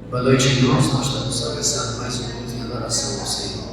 Boa noite, irmãos. Nós estamos começando mais um culto de adoração ao Senhor.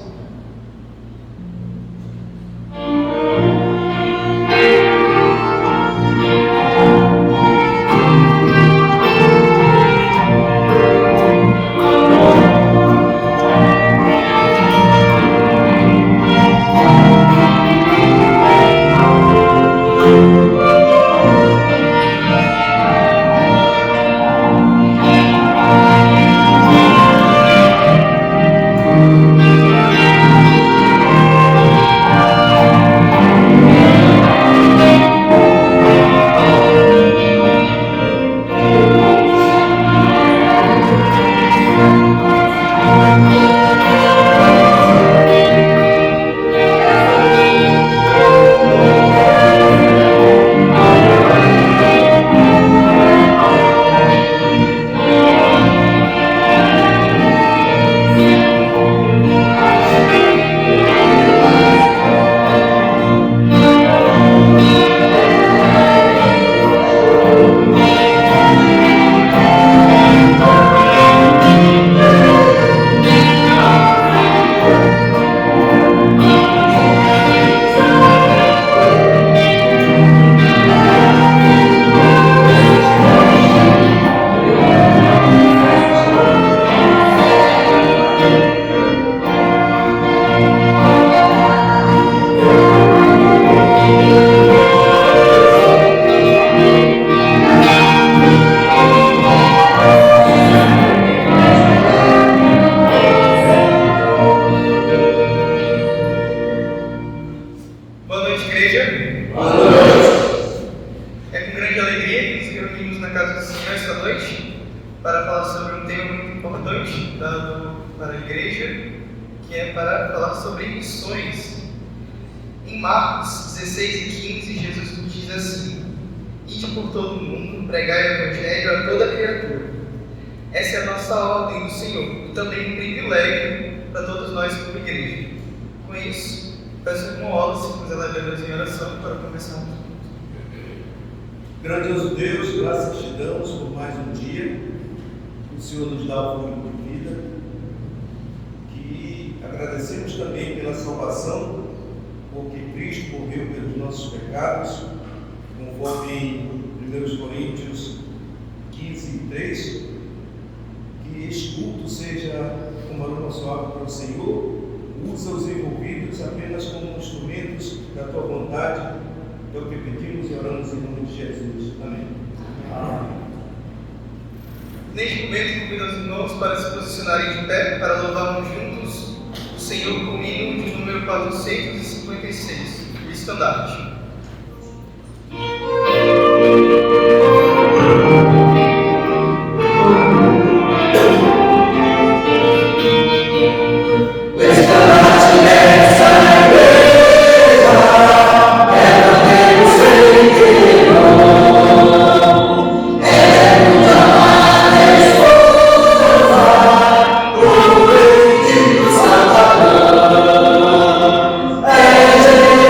Grandioso Deus, graças te damos por mais um dia. O Senhor nos dá o fôlego de vida. Que agradecemos também pela salvação, porque Cristo morreu pelos nossos pecados, conforme em 1 Coríntios 15:3. Que este culto seja como aroma suave para o Senhor. Usa os envolvidos apenas como instrumentos da tua vontade. É o que pedimos e oramos em nome de Jesus. Amém. Neste momento, convido os irmãos para se posicionarem de pé para louvarmos juntos o Senhor com o hino de número 456, o estandarte.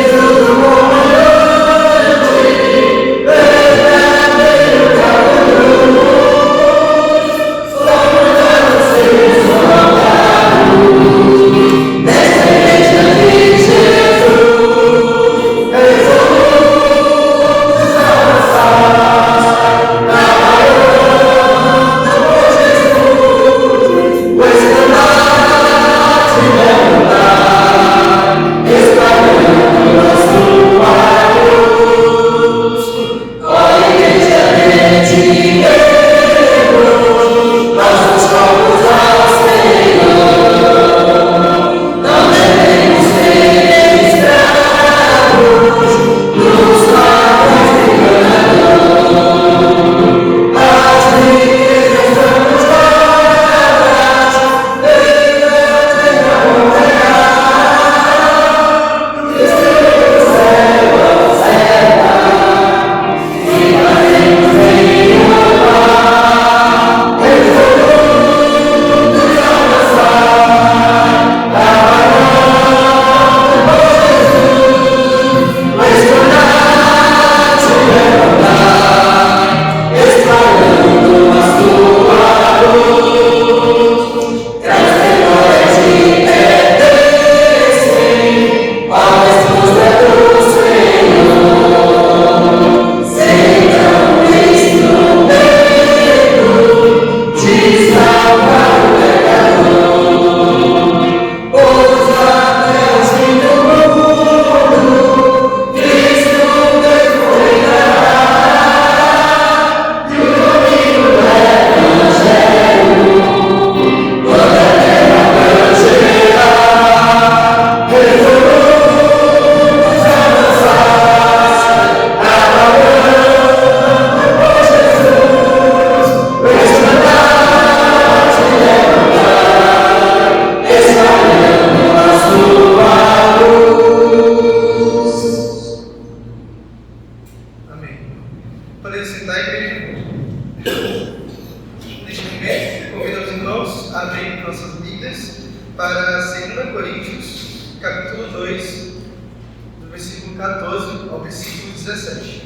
Jesus, vamos abrir nossas Bíblias para 2 Coríntios, capítulo 2, do versículo 14 ao versículo 17.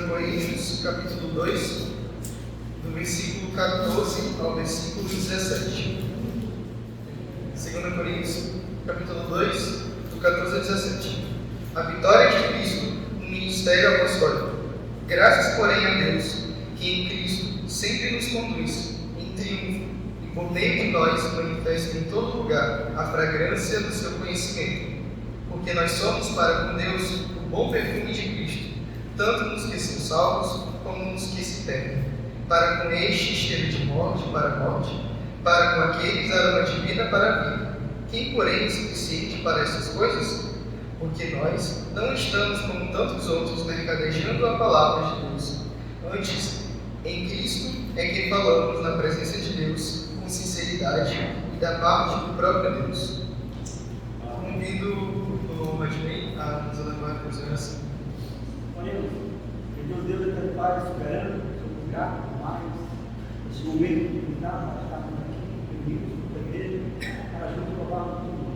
Coríntios, capítulo 2, do versículo 14 ao versículo 17. 2 Coríntios, capítulo 2, do 14 ao 17. A vitória de Cristo no ministério apostólico. Graças, porém, a Deus, que em Cristo sempre nos conduz em triunfo e por meio de nós manifesta em todo lugar a fragrância do seu conhecimento. Porque nós somos para com Deus o bom perfume de Cristo, tanto nos que são salvos, como nos que se perdem. Para com este cheiro de morte para a morte, para com aqueles aroma de vida para a vida. Quem, porém, é suficiente para essas coisas? Porque nós não estamos como tantos outros mercadejando a palavra de Deus. Antes, em Cristo é que falamos na presença de Deus com sinceridade e da parte do próprio Deus. Convido o Rodney a nos levar para a oração. Que Deus é Pai soberano, somos gratos mais nesse momento que nos dá para estarmos aqui, reunidos com a igreja, para juntos louvarmos o Senhor.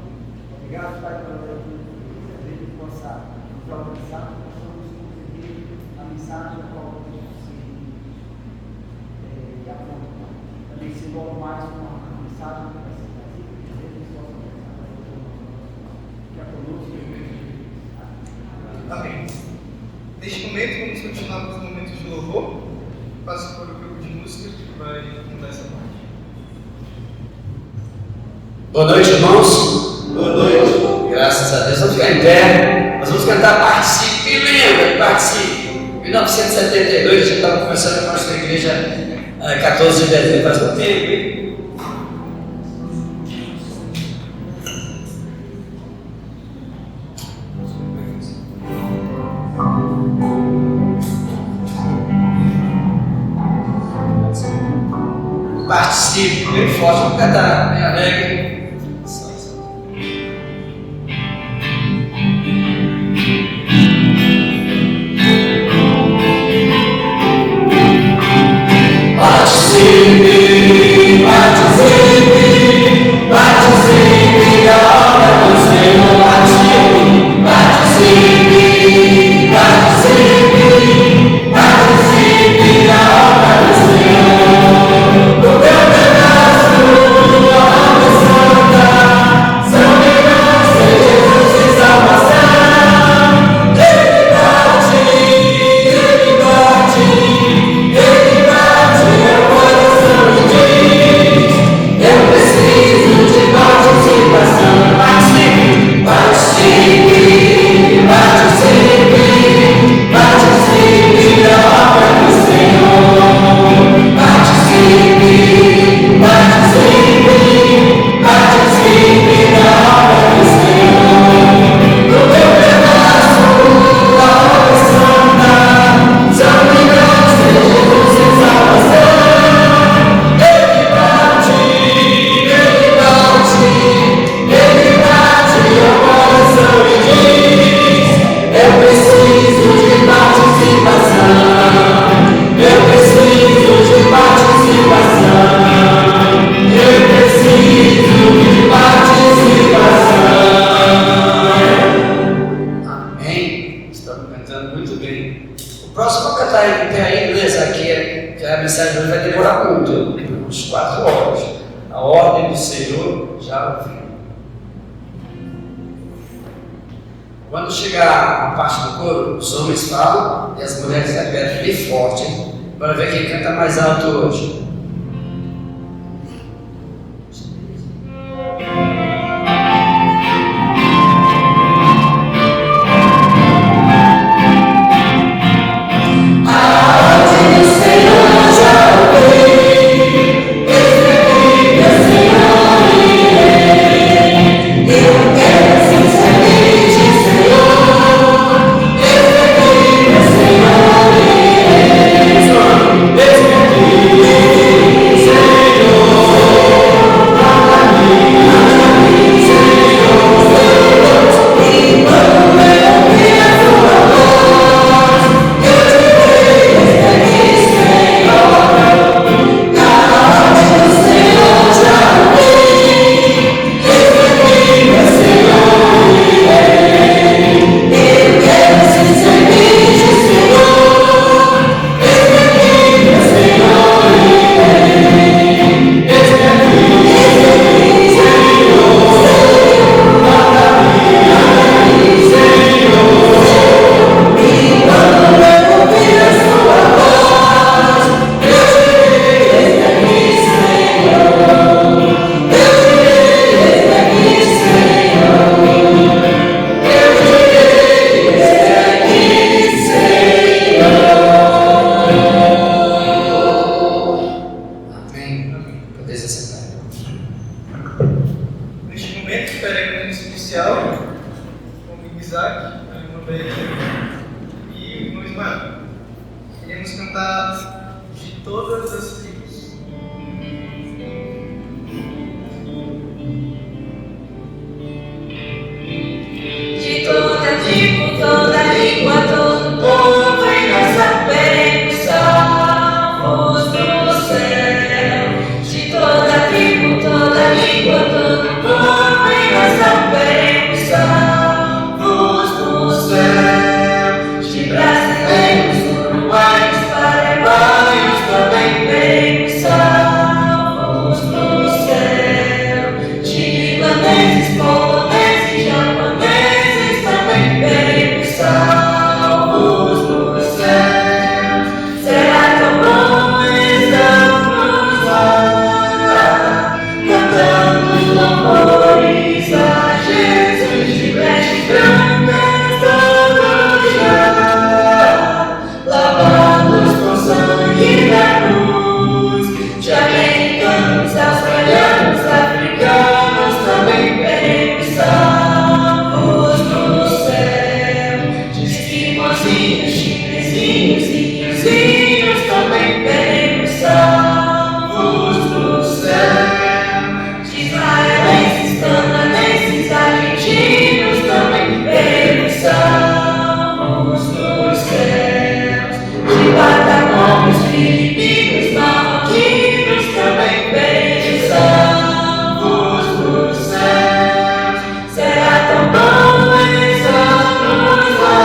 Obrigado, Pai, pela gente possa nos alcançar, possamos conseguir a mensagem a qual Deus se aponta. Também se envolve mais com a mensagem que vai ser trazida, que Deus possa ficar conosco. Amém. Neste momento, vamos continuar com os momentos de louvor. Passo para o grupo de música que vai contar essa parte. Boa noite, irmãos. Boa noite. Graças a Deus. Vamos ficar em pé. Nós vamos cantar Participe. Lembra, participe. Em 1972, a gente estava conversando com a nossa igreja 14 de dezembro. Faz um tempo, hein? Participe, bem forte, vamos cantar, bem alegre. Participe, participe, participe da obra do Senhor. Participe, participe, participe, participe da obra do Senhor. O meu pedaço, a obra santa, são lembranças de Jesus e salvação. Ele bate, ele bate, ele bate, meu coração me diz: eu preciso de participação. Participe, participe, participe, participe da obra do Senhor. Participe, participe, participe da obra do Senhor. No meu pedaço, a obra santa, são lembranças de Jesus e salvação. Ele bate, ele bate, ele bate, meu coração me diz: eu preciso de participação. Eu preciso de participação. Eu preciso de participação. Amém. Estamos cantando muito bem. O próximo vou cantar em pé em inglês aqui, que a mensagem hoje vai demorar muito, uns 4 horas. A ordem do Senhor já ouviu. Quando chegar a parte do coro, os homens falam e as mulheres repetem bem forte, hein? Para ver quem canta mais alto hoje. Let's todas as tribos. De toda tribo, toda língua, todo povo, em nós saberemos salvos no céu. De toda tribo, toda língua, todo povo, em nós saberemos salvos no céu. De brasileiros, uruguaios, paraguaios, também veremos salvos no céu. De libaneses, poloneses, japoneses, também veremos salvos no céu. Será tão bom estarmos lá, cantando louvores a Jesus de vestes brancas todos já, lavados com sangue da cruz. De americanos, australianos, africanos, também veremos salvos no céu. De esquimózinhos, chinesinhos e índios, também veremos salvos no céu. De israelenses, canadenses, argentinos, também veremos salvos nos céus. De patagônios, filipinos, marroquinos, também veremos salvos nos céus. Será tão bom estarmos lá,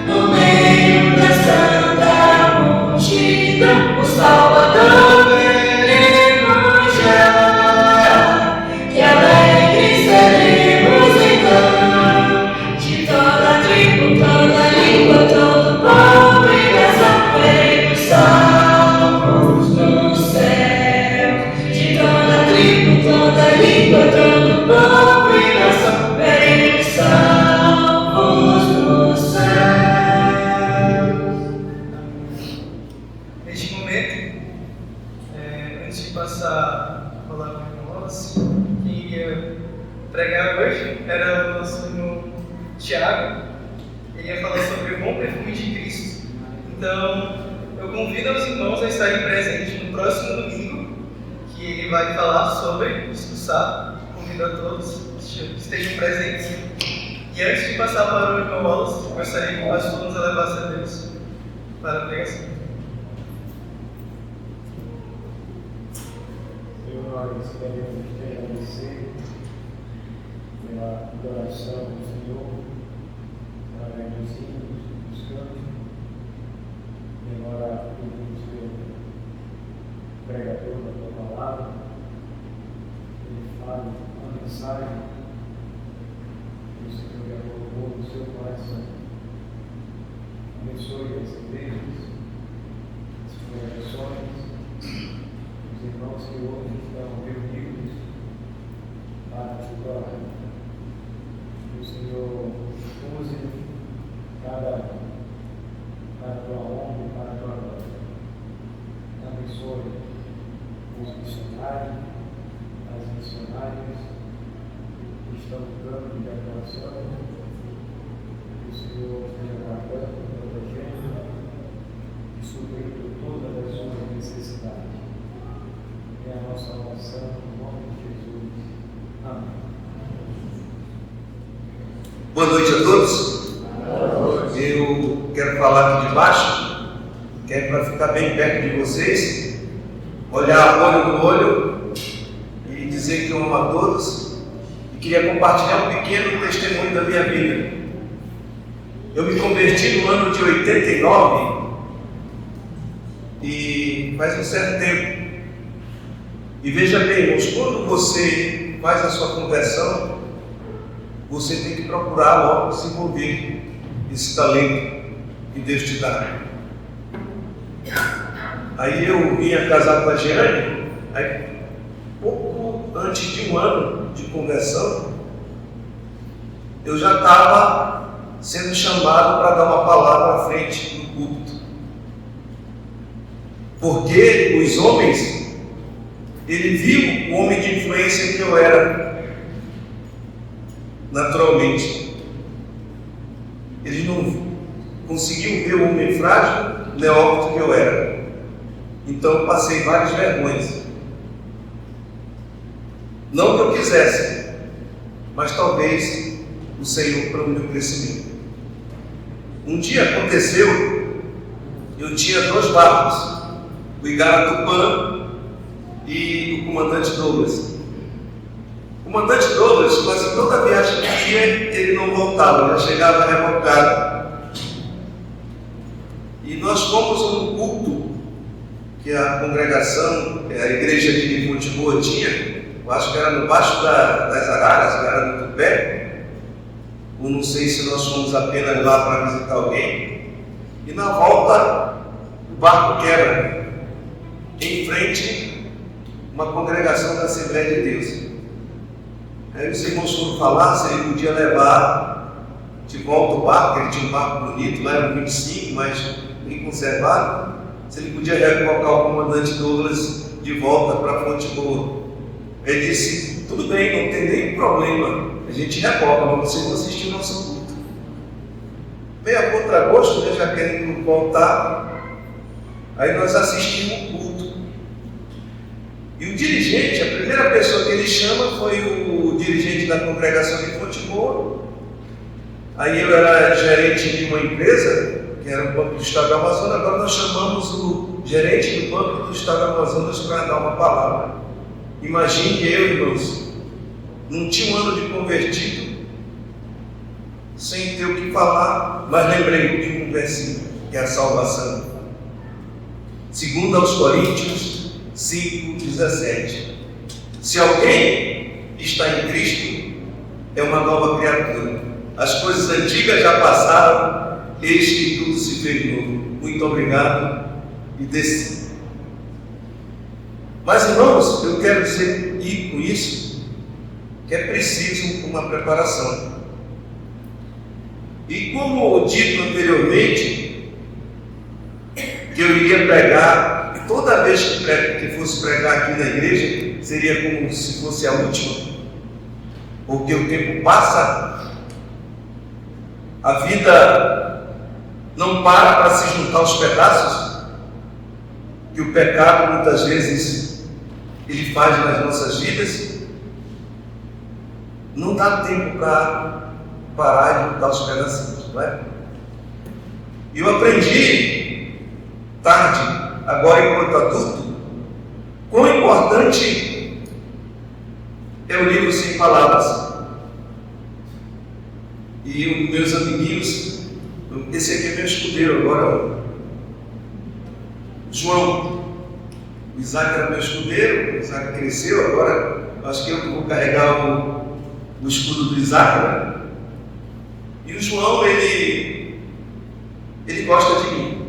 no meio da santa multidão, o Salvador veremos já, e alegres seremos então. De toda tribo, toda língua, todo povo, e nós veremos salvos no céu. De toda tribo, toda língua, todo povo, e nós veremos salvos no céu. Neste momento, antes de passar a palavra para o Wallace, quem iria pregar hoje era o nosso irmão Tiago. Ele ia falar sobre o bom perfume de Cristo. Então, eu convido os irmãos a estarem presentes no próximo domingo, que ele vai falar sobre discursar. Convido a todos que estejam presentes. E antes de passar para o irmão Wallace, gostaria que o pastor nos levasse a Deus para a pregação. Senhor, nós queremos te agradecer pela adoração do Senhor, através dos hinos, dos cantos. E agora pedimos pelo pregador da tua palavra, que ele fale uma mensagem que o Senhor já colocou no seu coração. Abençoe as igrejas, as congregações, os irmãos que hoje estão reunidos para a tua glória. Que o Senhor use cada para a tua honra e para a tua glória. Abençoe os missionários, as missionárias que estão lutando de adoração. Que o Senhor esteja guardando, protegendo e suprindo todas as suas necessidades. É a nossa oração no nome de Jesus. Amém. Boa noite a todos. Eu quero falar aqui de baixo, que é para ficar bem perto de vocês, olhar olho no olho e dizer que eu amo a todos. E queria compartilhar um pequeno testemunho da minha vida. Eu me converti no ano de 89 e faz um certo tempo. E veja bem, irmãos, quando você faz a sua conversão, você tem que procurar logo desenvolver esse talento que Deus te dá. Aí eu vinha casar com a Jeane, aí pouco antes de um ano de conversão, eu já estava sendo chamado para dar uma palavra à frente do púlpito. Porque os homens, ele viu o homem de influência que eu era, naturalmente. Eles não conseguiam ver o homem frágil, neófito que eu era. Então eu passei várias vergonhas. Não que eu quisesse, mas talvez o Senhor para o meu crescimento. Um dia aconteceu, eu tinha 2 barcos, o Igaratupã e o comandante Douglas. O comandante Douglas, quase toda a viagem que ia, ele não voltava, já chegava rebocado. E nós fomos a um culto que a congregação, a igreja de Monte Boa tinha, eu acho que era no baixo das Araras, que era no Tupé, ou não sei se nós fomos apenas lá para visitar alguém. E na volta, o barco quebra, em frente uma congregação da Assembleia de Deus. Aí os irmãos foram falar se ele podia levar de volta o barco, ele tinha um barco bonito, lá era um 25, mas bem conservado, se ele podia colocar o comandante Douglas de volta para Fonte Boa. Ele disse, tudo bem, não tem nenhum problema, a gente reboca, mas vocês vão assistir o nosso culto. Bem a contragosto, né, já querendo voltar, aí nós assistimos o culto. E o dirigente, a primeira pessoa que ele chama foi o dirigente da congregação de Fonte Boa. Aí eu era gerente de uma empresa, que era o Banco do Estado do Amazonas, agora nós chamamos o gerente do Banco do Estado do Amazonas para dar uma palavra. Imagine eu, irmãos, não tinha um ano de convertido, sem ter o que falar, mas lembrei de um versículo, que é a salvação. 2 aos Coríntios 5:17. Se alguém está em Cristo, é uma nova criatura. As coisas antigas já passaram, eis que tudo se fez novo. Muito obrigado e desci. Mas, irmãos, eu quero dizer com isso que é preciso uma preparação. E como dito anteriormente, que eu iria pregar, e toda vez que fosse pregar aqui na igreja, seria como se fosse a última, porque o tempo passa, a vida não para se juntar os pedaços, que o pecado muitas vezes ele faz nas nossas vidas. Não dá tempo para parar de juntar os pedacinhos, não é? Eu aprendi tarde, agora enquanto adulto, quão importante é o livro Sem Palavras. E os meus amiguinhos, esse aqui é meu escudeiro agora, João. O Isaac era meu escudeiro, o Isaac cresceu, agora acho que eu vou carregar o escudo do Isaac, né? E o João, ele gosta de mim.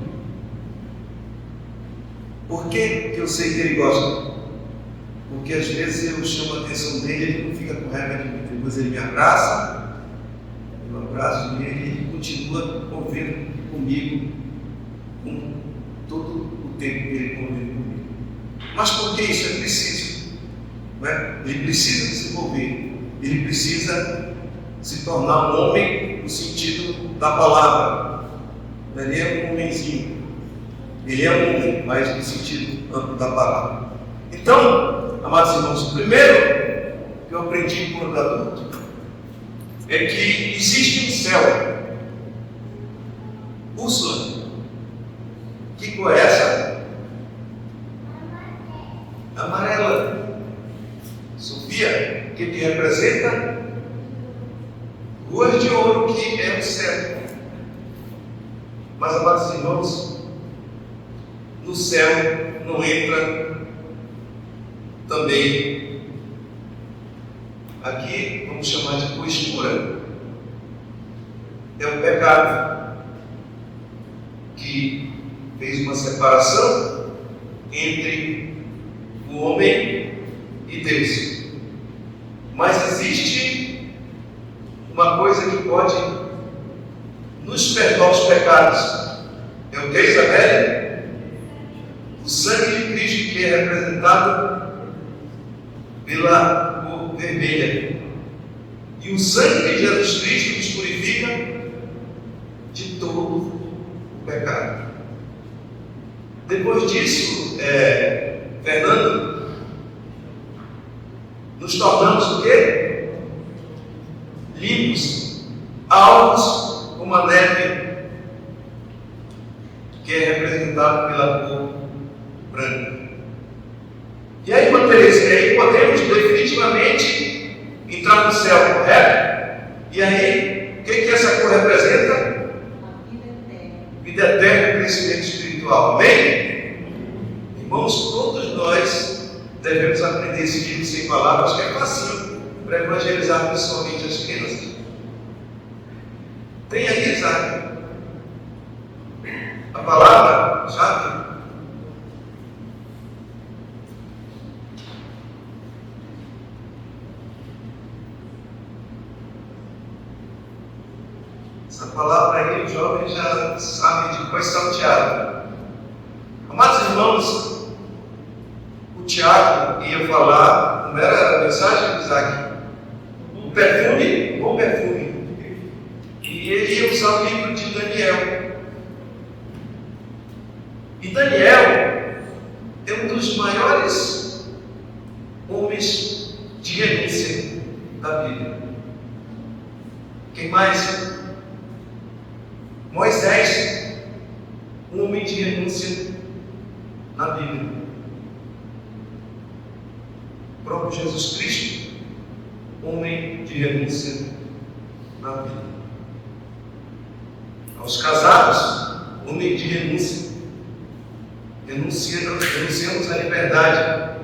Por que eu sei que ele gosta? Porque às vezes eu chamo a atenção dele, ele não fica com raiva de mim, depois ele me abraça, eu abraço ele e ele continua convivendo comigo com todo o tempo que ele convive comigo. Mas por que isso é preciso? Não é? Ele precisa desenvolver, ele precisa se tornar um homem no sentido da palavra. Ele é um homenzinho, ele é um homem, mas no sentido amplo da palavra. Então, amados irmãos, o primeiro que eu aprendi quando adulto é que existe um céu. Úrsula, que cor é essa? Amarela. Sofia, que representa ruas de ouro, que é o céu. Mas, amados irmãos, no céu não entra também, aqui vamos chamar de cor escura, é o pecado que fez uma separação entre o homem e Deus. Mas existe uma coisa que pode nos perdoar os pecados. É o que, Isabel? O sangue de Cristo, que é representado pela cor vermelha. E o sangue de Jesus Cristo nos purifica de todo o pecado. Depois disso, Fernando, nos tornamos o quê? Limpos, alvos como a neve, que é representado pela cor branca. E aí, irmã Teresa, aí podemos definitivamente entrar no céu, correto? E aí, o que essa cor representa? Vida eterna e crescimento espiritual. Amém? Irmãos, todos nós devemos aprender esse livro sem palavras, que é fácil para evangelizar principalmente as crianças. Tem aí, Isaac, a palavra chave. Essa palavra aí, os jovens já sabem de quais são o Tiago. Amados irmãos, o Tiago ia falar, não era a mensagem de Isaac, o perfume, bom perfume. E ele ia usar o livro de Daniel. E Daniel é um dos maiores homens de renúncia da Bíblia. Quem mais? Moisés, um homem de renúncia na Bíblia. O próprio Jesus Cristo, homem de renúncia na Bíblia. Aos casados, homem de renúncia. Renunciamos à liberdade.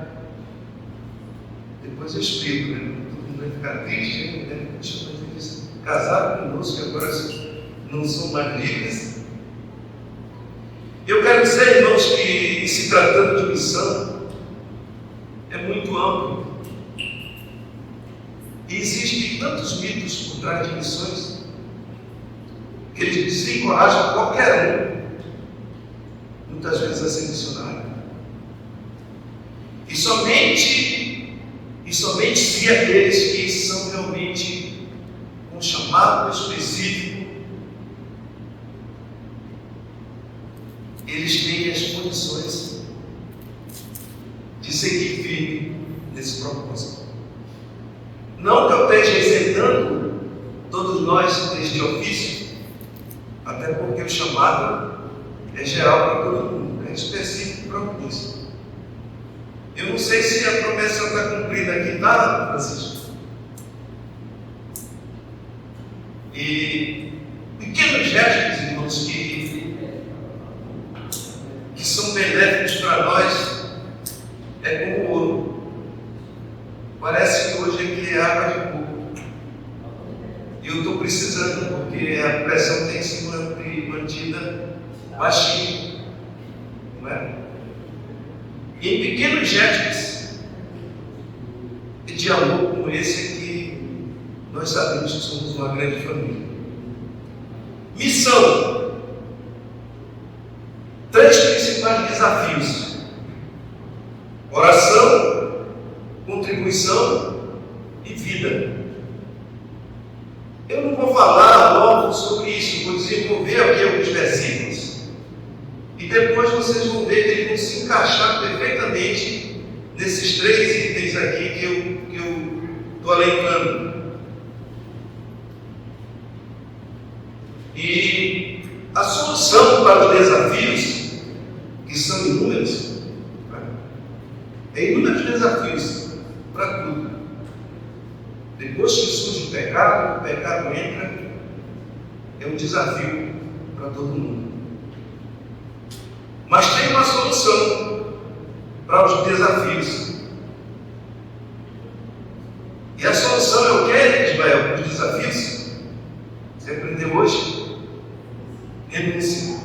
Depois eu explico, né? Todo mundo vai ficar triste, né? Deixa eu fazer isso. Casado conosco, agora não são mais livres. Eu quero dizer, irmãos, que se tratando de missão, é muito amplo. E existem tantos mitos por trás de missões que eles desencorajam qualquer um, muitas vezes, a ser missionário. E somente se aqueles que são realmente com um chamado específico, eles têm as condições de seguir firme nesse propósito. Não que eu esteja isentando todos nós deste ofício, até porque o chamado é geral para todo mundo, é específico para isso. Eu não sei se a promessa está cumprida aqui, tá, Francisco? E pequenos gestos, irmãos, que são benéficos para nós, é como ouro. Parece que hoje aqui é água de coco. E eu estou precisando, porque a pressão tem que se mantida baixinha, não é? E em pequenos gestos de amor como esse aqui, nós sabemos que somos uma grande família. Missão. 3 principais desafios: oração, contribuição e vida. Eu não vou falar logo sobre isso, vou desenvolver aqui alguns versículos. E depois vocês vão ver que eles vão se encaixar perfeitamente nesses 3 itens aqui que eu estou alentrando. E a solução para os desafios, que são inúmeros, inúmeros desafios para tudo. Depois que surge o pecado entra, é um desafio para todo mundo. Mas tem uma solução para os desafios. E a solução é o que, Ismael, para os desafios? Você aprendeu hoje? Renúncia.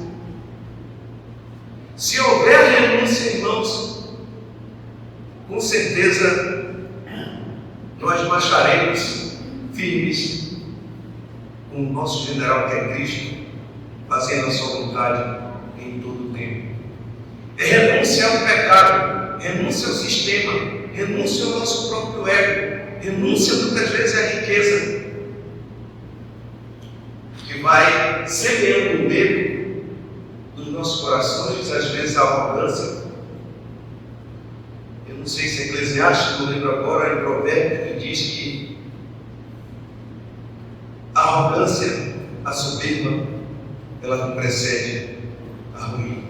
Se houver renúncia, irmãos, com certeza nós marcharemos firmes com o nosso general que é Cristo, fazendo a sua vontade em todo o tempo. É renúncia ao pecado, renúncia ao sistema, renúncia ao nosso próprio ego, renúncia muitas vezes à riqueza, que vai semeando o medo dos nossos corações. corações, às vezes a arrogância. Eu não sei se é Eclesiastes, não lembro agora, em Provérbios, que diz que a arrogância, a soberba, ela precede a ruína.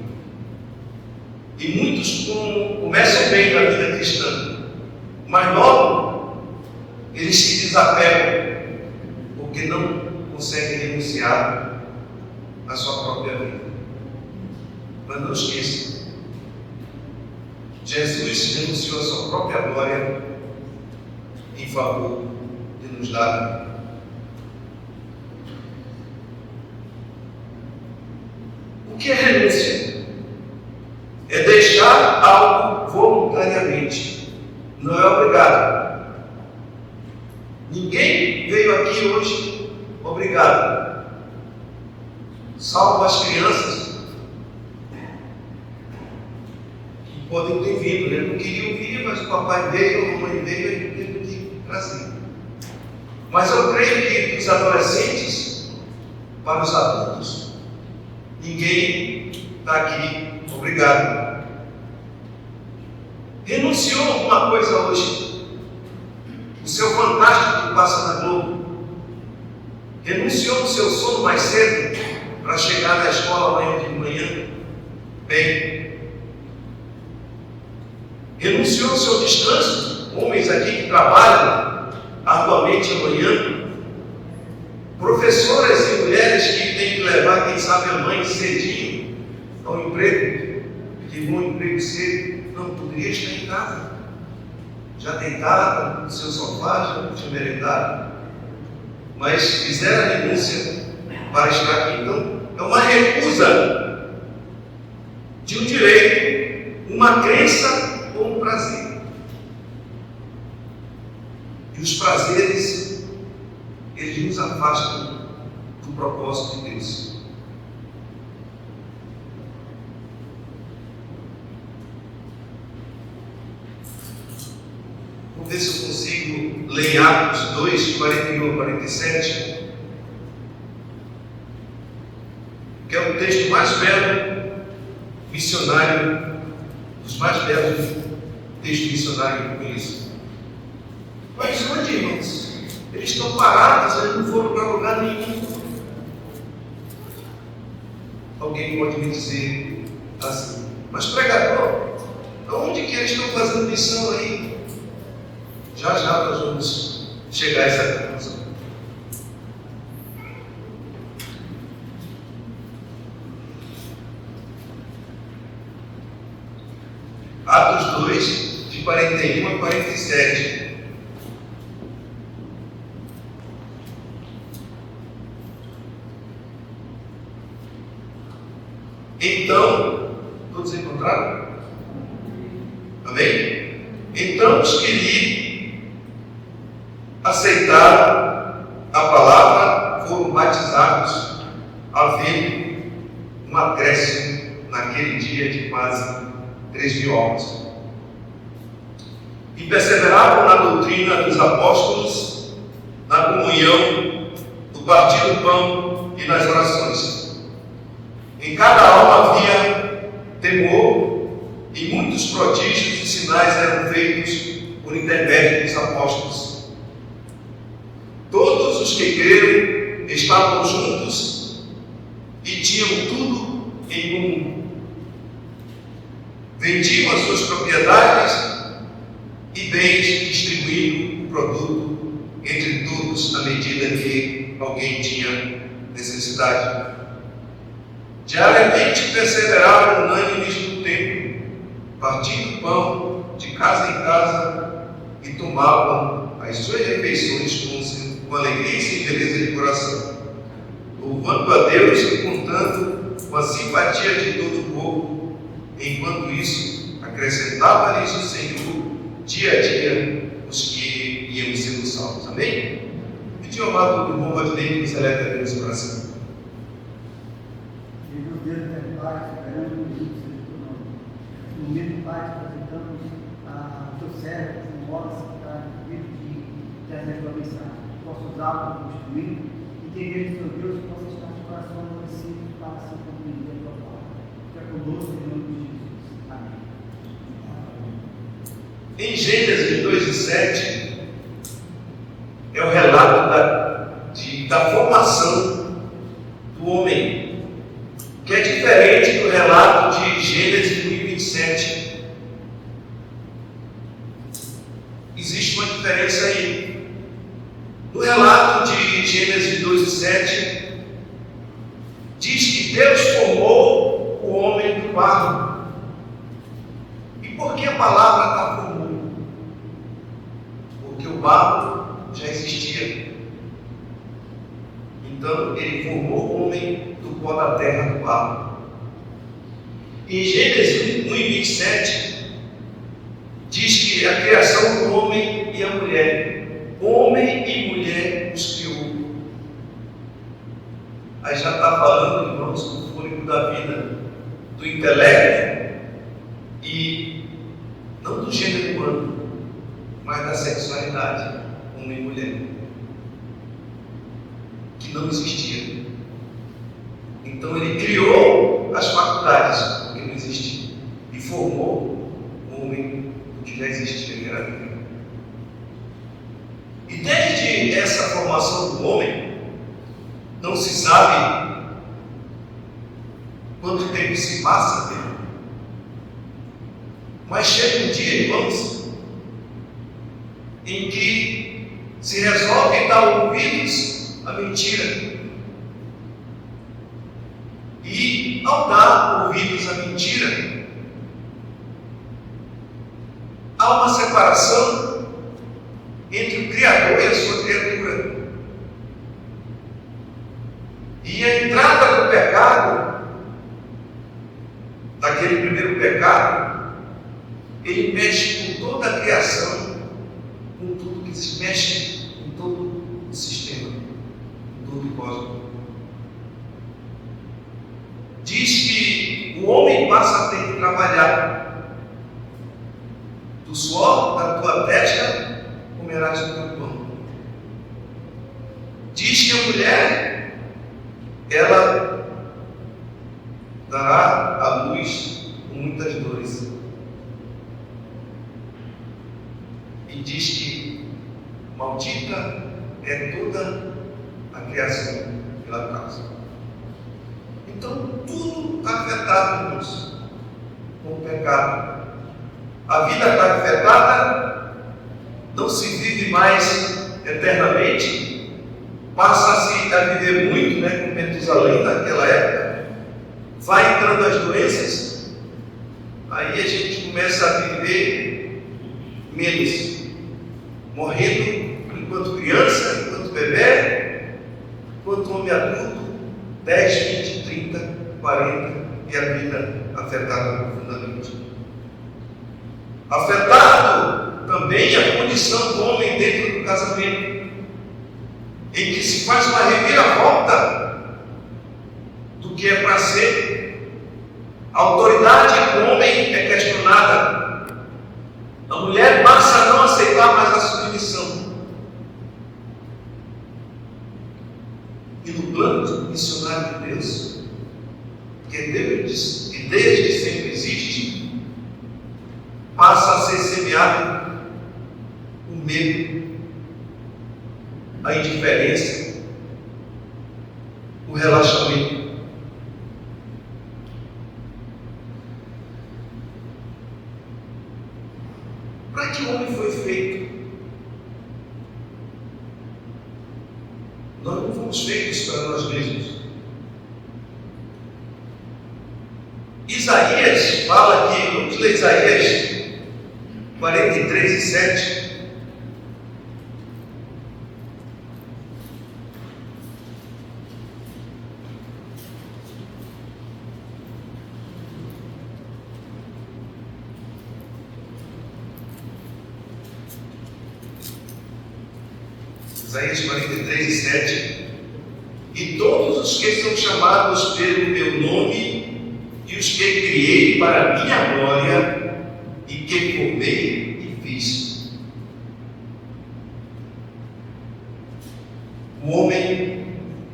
E muitos começam bem na vida cristã, mas logo eles se desapegam, porque não conseguem renunciar à sua própria vida. Mas não esqueçam, Jesus renunciou à sua própria glória em favor de nos dar. O que é renúncia? É deixar algo voluntariamente, não é obrigado. Ninguém veio aqui hoje obrigado, salvo as crianças que podem ter vindo, né? Não queriam vir, mas o papai veio, a mamãe veio, e teve que trazer. Mas eu creio que dos adolescentes para os adultos, ninguém está aqui obrigado. Renunciou a alguma coisa hoje? O seu fantástico que passa na Globo? Renunciou o seu sono mais cedo para chegar na escola amanhã de manhã? Bem. Renunciou o seu descanso? Homens aqui que trabalham arduamente amanhã? Professoras e mulheres que têm que levar, quem sabe, a mãe cedinho ao emprego, que vão ao emprego cedo? Não poderia estar em casa, já deitada no seu sofá, já tinha merendado, mas fizeram a renúncia para estar aqui. Então, é uma recusa de um direito, uma crença ou um prazer. E os prazeres, eles nos afastam do propósito de Deus. Vamos ver se eu consigo ler em Atos 2, 41 a 47, que é o texto mais belo missionário, dos mais belos textos missionários que eu conheço. Mas onde, irmãos? Eles estão parados, eles não foram para lugar nenhum. Alguém pode me dizer assim, mas pregador, aonde que eles estão fazendo missão aí? Já nós vamos chegar a essa conclusão. Atos 2, de 41 a 47. Então, todos encontraram? Amém? Então os que lhe aceitaram a palavra foram batizados, havendo um acréscimo naquele dia de quase 3.000 almas. E perseveravam na doutrina dos apóstolos, na comunhão, no partir do pão e nas orações. Em cada alma havia temor, e muitos prodígios e sinais eram feitos por intermédio dos apóstolos. Todos os que creram estavam juntos e tinham tudo em comum. Vendiam as suas propriedades e bens, distribuindo o produto entre todos à medida que alguém tinha necessidade. Diariamente perseveravam unânimes no templo, partindo pão de casa em casa e tomavam as suas refeições com alegria e singeleza de coração, louvando a Deus e contando com a simpatia de todo o povo. Enquanto isso, acrescentava-lhes o Senhor dia a dia os que iam sendo salvos. Amém? Pediu ao amado do bom Valdinei que nos eleve a Deus para cima. Deus é Pai, soberano e justo seja o teu nome. No mesmo Pai, apresentamos a teu servo, que mora que está incluído de trazer a tua mensagem. Possa usá-lo para construir e que a igreja do Deus possa estar no coração do discípulo para se cumprir a tua palavra. Em Gênesis 2:7 é o relato da formação do homem, que é diferente do relato de Gênesis 1:27. Existe uma diferença aí. No relato de Gênesis 2:7 diz que Deus formou o homem do barro. E por que a palavra está formou? Porque o barro já existia. Então ele formou o homem do pó da terra, do barro. Em Gênesis 1:27 diz que a criação do homem e a mulher, homem e mulher os criou. Aí já está falando, irmãos, do fôlego da vida, do intelecto e não do gênero humano, mas da sexualidade, homem e mulher, que não existia. Então ele criou as faculdades, porque não existia, e formou o homem do que já existia, que era Deus. E desde essa formação do homem, não se sabe quanto tempo se passa dele. Mas chega um dia, irmãos, em que se resolve dar ouvidos à mentira. E ao dar ouvidos à mentira, há uma separação entre o Criador e a sua criatura. E a entrada do pecado, daquele primeiro pecado, ele mexe com toda a criação, com tudo que se mexe, com todo o sistema, com todo o cosmos. Diz que o homem passa a ter que trabalhar. Do suor da tua testa comerás o teu pão. Diz que a mulher, ela dará à luz com muitas dores. E diz que maldita é toda a criação pela causa. Então tudo está afetado, irmãos, com o pecado. A vida está afetada, não se vive mais eternamente. Passa-se a viver muito, com Metusalém naquela época. Vai entrando as doenças, aí a gente começa a viver menos, morrendo enquanto criança, enquanto bebê, enquanto homem adulto, 10, 20, 30, 40, e a vida afetada profundamente. Afetado também a condição do homem dentro do casamento, em que se faz uma reviravolta do que é para ser. A autoridade do homem é questionada. A mulher passa a não aceitar mais a submissão. E no plano missionário de Deus, que desde sempre existe, passa a ser semeado o medo, a indiferença, o relaxamento. Para que o homem foi feito? Nós não fomos feitos para nós mesmos. Isaías fala aqui, vamos ler Isaías 43:7. Isaías 43:7. E todos os que são chamados pelo meu nome, e os que criei para a minha glória, e que formei e fiz. O homem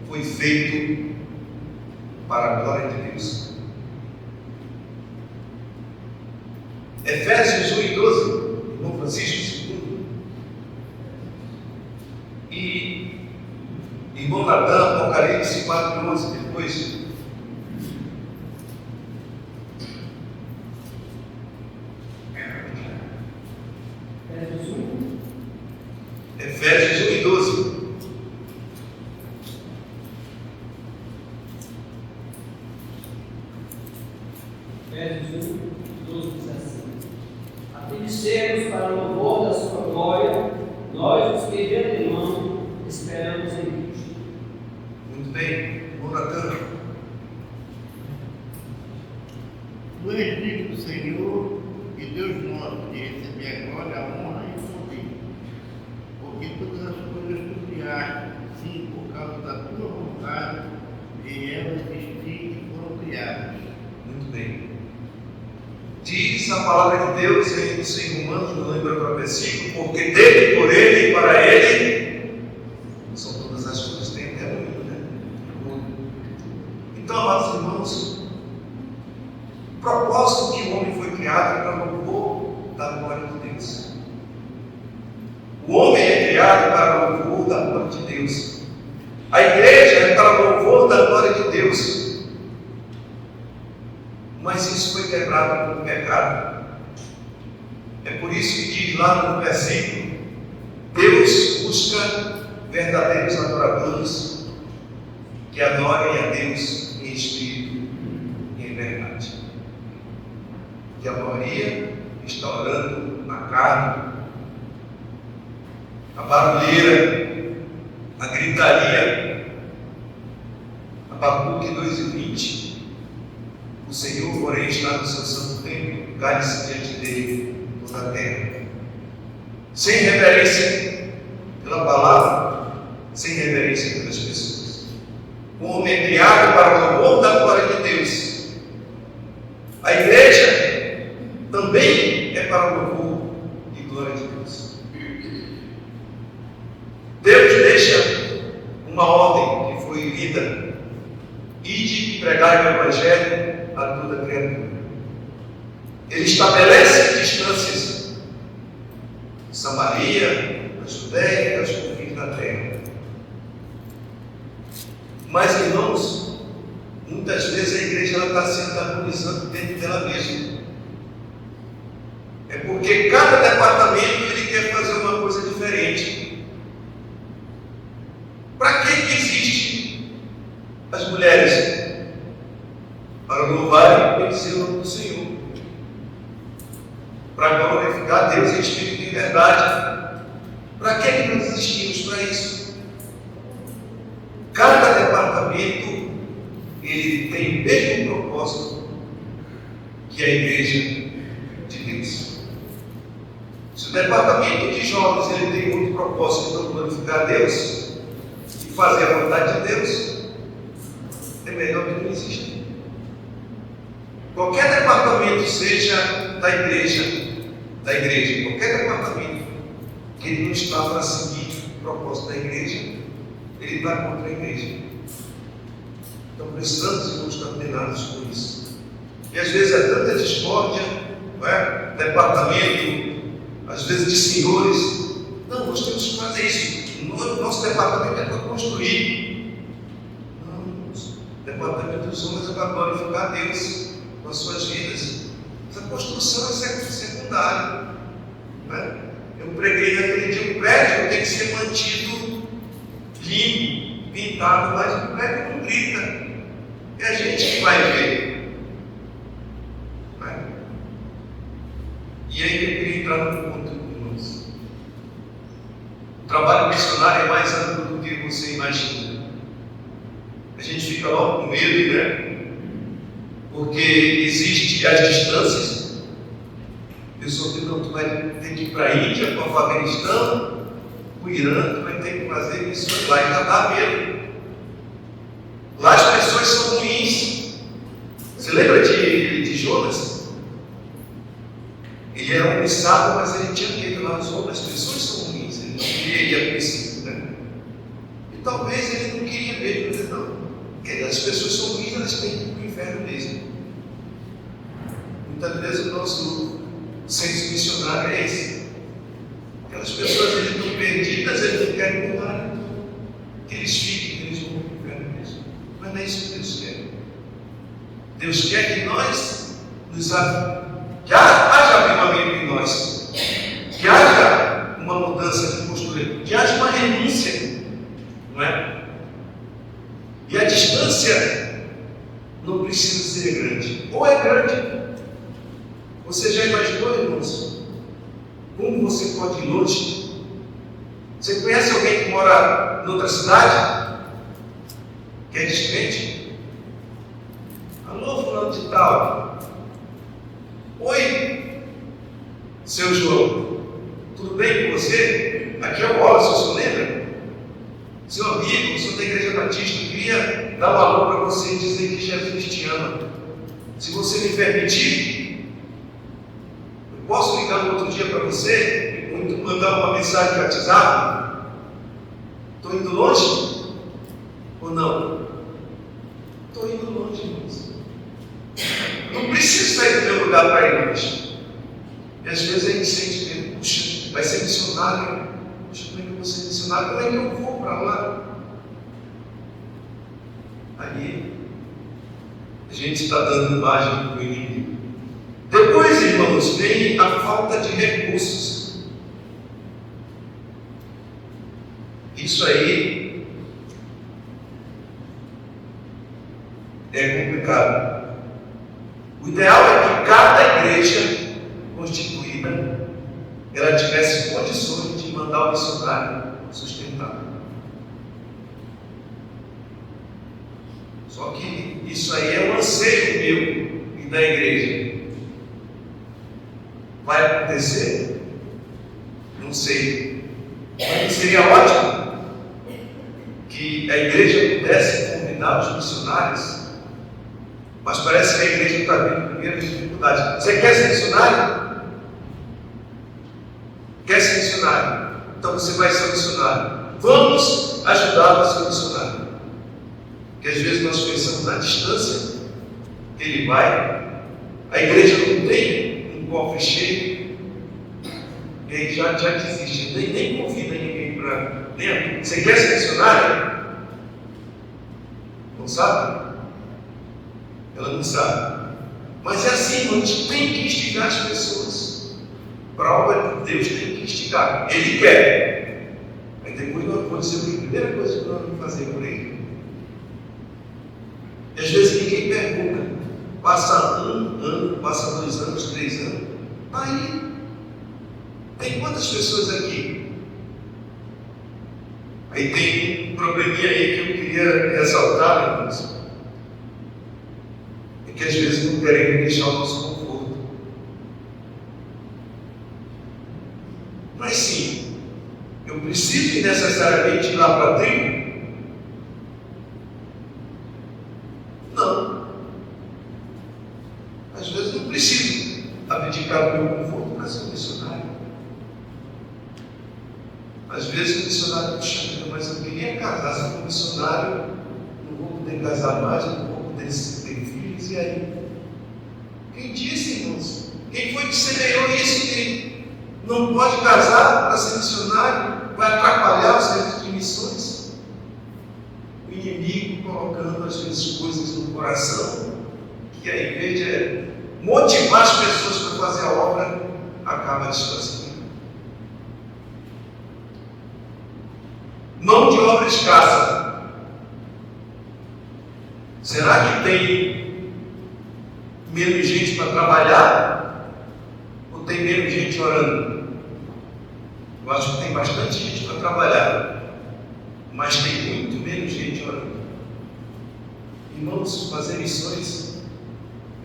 foi feito para a glória de Deus. Efésios 1:12. Vamos Francisco II. E irmão Natan, Apocalipse 4:11, depois. Efésios 1 e 12. Efésios 1, 12 diz assim: a fim de sermos para o louvor da sua glória, nós os que de antemão esperamos em Cristo. Muito bem, irmão Natan. Glorifique o Senhor e Deus nosso, de receber a glória, a honra e o poder. Porque todas as coisas tu criaste, sim, por causa da tua vontade, e elas existiram e foram criadas. Muito bem. Diz a palavra de Deus em Romanos, não lembro agora o versículo, porque dele, por ele e para ele são todas as coisas, tem até muito, né? Então, amados irmãos, o propósito que o homem foi criado é para louvor da glória de Deus. O homem é criado para louvor da glória de Deus. A igreja é para louvor da glória de Deus. Mas isso foi quebrado pelo pecado. É por isso que diz lá no versículo: Deus busca verdadeiros adoradores que adorem a Deus em espírito e em verdade. Que a maioria está orando na carne, a barulheira, a gritaria. Abacuque 2:20. O Senhor, porém, está no seu santo templo, cale-se diante dele toda a terra. Sem reverência pela palavra, sem reverência pelas pessoas. O homem é criado para o louvor da glória de Deus. A igreja também é para o louvor e glória de Deus. Deus deixa uma ordem que foi lida: ide e pregai o evangelho a toda criatura. Ele estabelece distâncias: Samaria, a Judéia e os confins da terra. Mas, irmãos, muitas vezes a igreja está se antagonizando dentro dela mesma. É porque cada departamento ele quer fazer uma coisa diferente. Para que existe as mulheres? Para louvar e bendizer o nome do Senhor, para glorificar Deus em espírito e em verdade. Para que nós existimos para isso? Cada departamento ele tem o mesmo propósito que a igreja de Deus. Se o departamento de jovens ele tem outro propósito para glorificar a Deus e fazer a vontade de Deus, é melhor que não exista. Qualquer departamento, seja da igreja, qualquer departamento que ele não está para seguir o propósito da igreja, ele está contra a igreja. Então precisamos irmãos estar antenados com isso. E às vezes é tanta discórdia, não é? Departamento, às vezes de senhores. Não, nós temos que fazer isso. Nosso departamento é para construir. Não, o departamento dos homens é para glorificar a Deus com as suas vidas. Essa construção é secundária. Né? Eu preguei naquele dia: o prédio tem que ser mantido limpo, pintado, mas o prédio não grita. É a gente que vai ver. Né? E aí eu queria entrar num ponto, irmãos. O trabalho missionário é mais amplo do que você imagina. A gente fica logo com medo, né? Porque existem as distâncias. A pessoa diz: não, tu vai ter que ir para a Índia, para o Afeganistão, para o Irã, tu vai ter que fazer missões lá, ainda dá medo. Lá as pessoas são ruins. Você lembra de Jonas? Ele era um sábio, mas ele tinha medo lá dos homens. As pessoas são ruins, ele não queria ir a princípio, né? E talvez ele não queria mesmo, não. Porque as pessoas são ruins, elas têm que ir para o inferno mesmo. Muitas vezes o nosso senso missionário é esse. Aquelas pessoas eles estão perdidas, eles não querem mudar. Que eles fiquem, que eles vão para o inferno mesmo. Mas não é isso que Deus quer. Deus quer que nós que haja avivamento em nós, que haja uma mudança de postura, que haja uma renúncia, não é? E a distância não precisa ser grande, ou é grande. Você já imaginou, irmãos, como você pode ir longe? Você conhece alguém que mora em outra cidade, que é descrente? Alô, fulano de tal. Oi, seu João, tudo bem com você? Aqui é o Wallace, o senhor lembra? Seu amigo, sou da Igreja Batista, eu queria dar um alô para você e dizer que Jesus te ama. Se você me permitir, eu posso ligar no outro dia para você e mandar uma mensagem no WhatsApp? Estou indo longe? Ou não? Estou indo longe, irmãos. Não preciso sair do meu lugar para ir longe. E às vezes a gente sente mesmo, puxa, vai ser missionário. Puxa, como é que eu vou ser missionário? Como é que eu vou para lá? Aí a gente está dando imagem para o inimigo. Depois, irmãos, vem a falta de recursos. Isso aí é complicado. O ideal é que cada igreja constituída ela tivesse condições de mandar o missionário sustentável. Só que isso aí é um anseio meu e da igreja. Vai acontecer? Não sei. Mas seria ótimo que a igreja pudesse convidar os missionários. Mas parece que a igreja está vendo primeiro dificuldade. Você quer ser missionário? Quer ser missionário? Então você vai ser missionário. Vamos ajudá-lo a ser missionário. Porque às vezes nós pensamos na distância que ele vai. A igreja não tem um cofre cheio. E aí já desiste. Nem convida ninguém para. Você quer ser missionário? Não sabe? Ela não sabe. Mas é assim, a gente tem que instigar as pessoas. Para a obra de Deus, tem que instigar. Ele quer. Aí depois nós vamos dizer a primeira coisa que nós vamos fazer por ele. E às vezes ninguém pergunta. Passa 1 ano, passa 2 anos, 3 anos. Aí, tem quantas pessoas aqui? Aí tem um probleminha aí que eu queria ressaltar, irmãos. Que às vezes não queremos deixar o nosso conforto. Mas sim, eu preciso necessariamente ir lá para a tribo? Não. Às vezes não preciso abdicar do meu conforto para ser um missionário. Às vezes o missionário puxa vida, mas eu queria casar, se for um missionário, não vou poder casar mais, não vou poder ter filhos, e aí? Quem disse, irmãos? Quem foi que semeou isso? Que não pode casar para ser missionário? Vai atrapalhar o serviço de missões? O inimigo colocando às vezes coisas no coração, que ao invés de motivar as pessoas para fazer a obra, acaba distorcendo. Mão de obra escassa. Será que tem menos gente para trabalhar? Ou tem menos gente orando? Eu acho que tem bastante gente para trabalhar, mas tem muito menos gente orando. Irmãos, fazer missões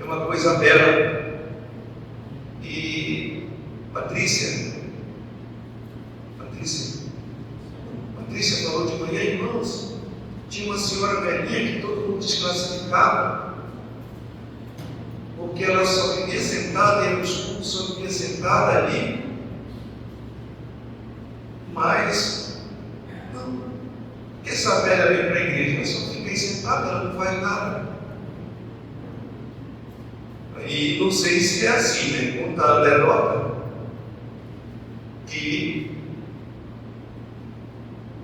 é uma coisa bela. E Patrícia falou de manhã, irmãos, tinha uma senhora velhinha que todo mundo desclassificava, porque ela só vivia sentada, ia nos cultos, só vivia sentada ali. Mas, não, porque essa velha vem para a igreja, ela só fica aí sentada, ela não faz nada. E não sei se é assim, né? Contar a derrota que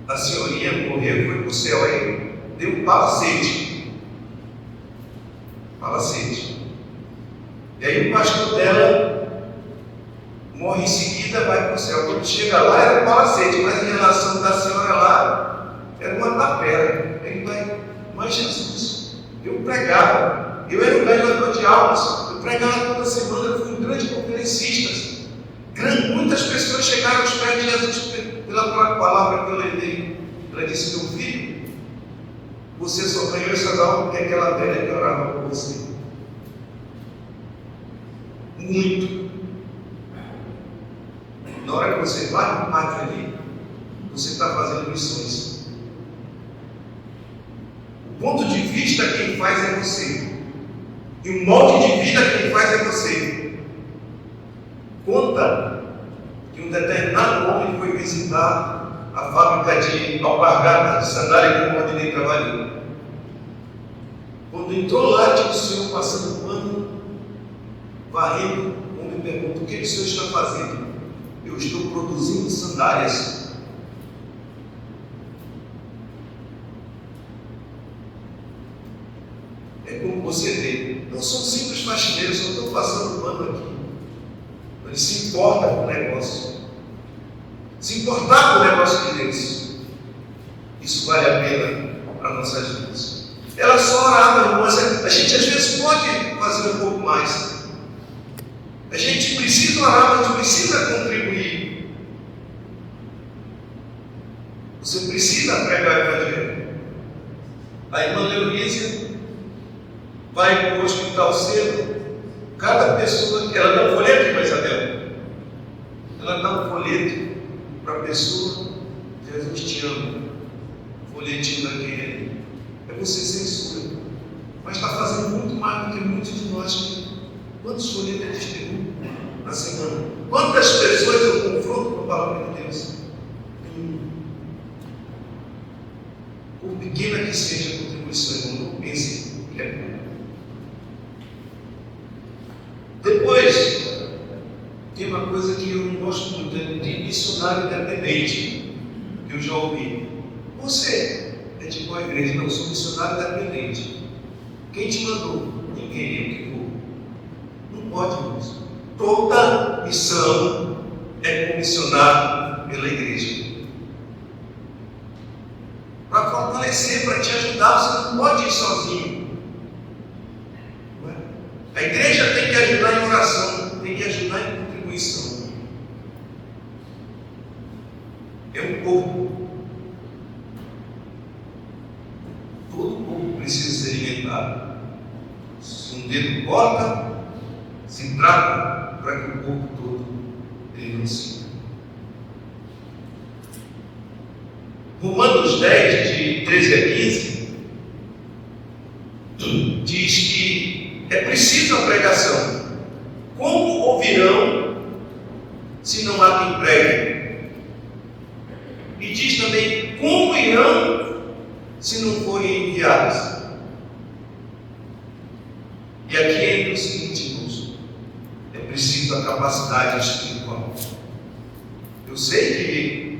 a senhorinha morreu, foi para o céu, aí deu um palacete. E aí o pastor dela morre em seguida, vai para o céu. Quando chega lá era um palacete, mas em relação da senhora lá, era uma tapera. Ele vai, mas Jesus, eu pregava, eu era um ganhador de almas, eu pregava toda semana, eu fui um grande conferencista. Muitas pessoas chegaram aos pés de Jesus pela palavra que eu levei. Ela disse: meu filho, você só ganhou essas almas porque aquela velha que orava por você. Muito. Na hora que você vai no pátio ali, você está fazendo missões. O ponto de vista quem faz é você. E o molde de vida quem faz é você. Conta que um determinado homem foi visitar a fábrica de alpargatas, de sandália que o Rodinei trabalhou. Quando entrou lá, tinha o senhor passando pano, varrendo. O homem pergunta: o que o senhor está fazendo? Eu estou produzindo sandálias. É como você vê, não são simples faxineiros, só estão passando pano aqui. Ele se importa com o negócio. Se importar com o negócio de Deus, isso vale a pena para nossas vidas. Ela só orava, irmãos. A gente às vezes pode fazer um pouco mais. A gente precisa orar, mas a gente precisa contribuir. Você precisa pregar o evangelho. A irmã Leonísia vai para o hospital cedo. Cada pessoa que ela dá um folheto, irmã Isabel, ela dá um folheto para a pessoa: Jesus te ama. Folhetinho daquele. É você censura. Mas está fazendo muito mais do que muitos de nós. Quantos folhetos eu distribuo na semana? Quantas pessoas eu confronto com a palavra de Deus? Por pequena que seja a contribuição, irmão, não pense que é pouco. Depois, tem uma coisa que eu não gosto muito, de missionário independente, que eu já ouvi. Você é de qual igreja? Não, eu sou missionário independente. Quem te mandou? Ninguém, eu que vou. Não pode, irmãos. Toda missão é comissionada pela igreja. Para fortalecer, para te ajudar, você não pode ir sozinho. A igreja tem que ajudar em oração, tem que ajudar em contribuição. É um corpo. Todo corpo precisa ser alimentado. Se um dedo corta, se trata para que o corpo todo ele não sinta. Romanos 10, de 13 a 15, diz que é preciso a pregação. Como ouvirão se não há quem pregue? E diz também: como irão se não forem enviados? E aqui entra o seguinte, irmãos: é preciso a capacidade espiritual. Eu sei que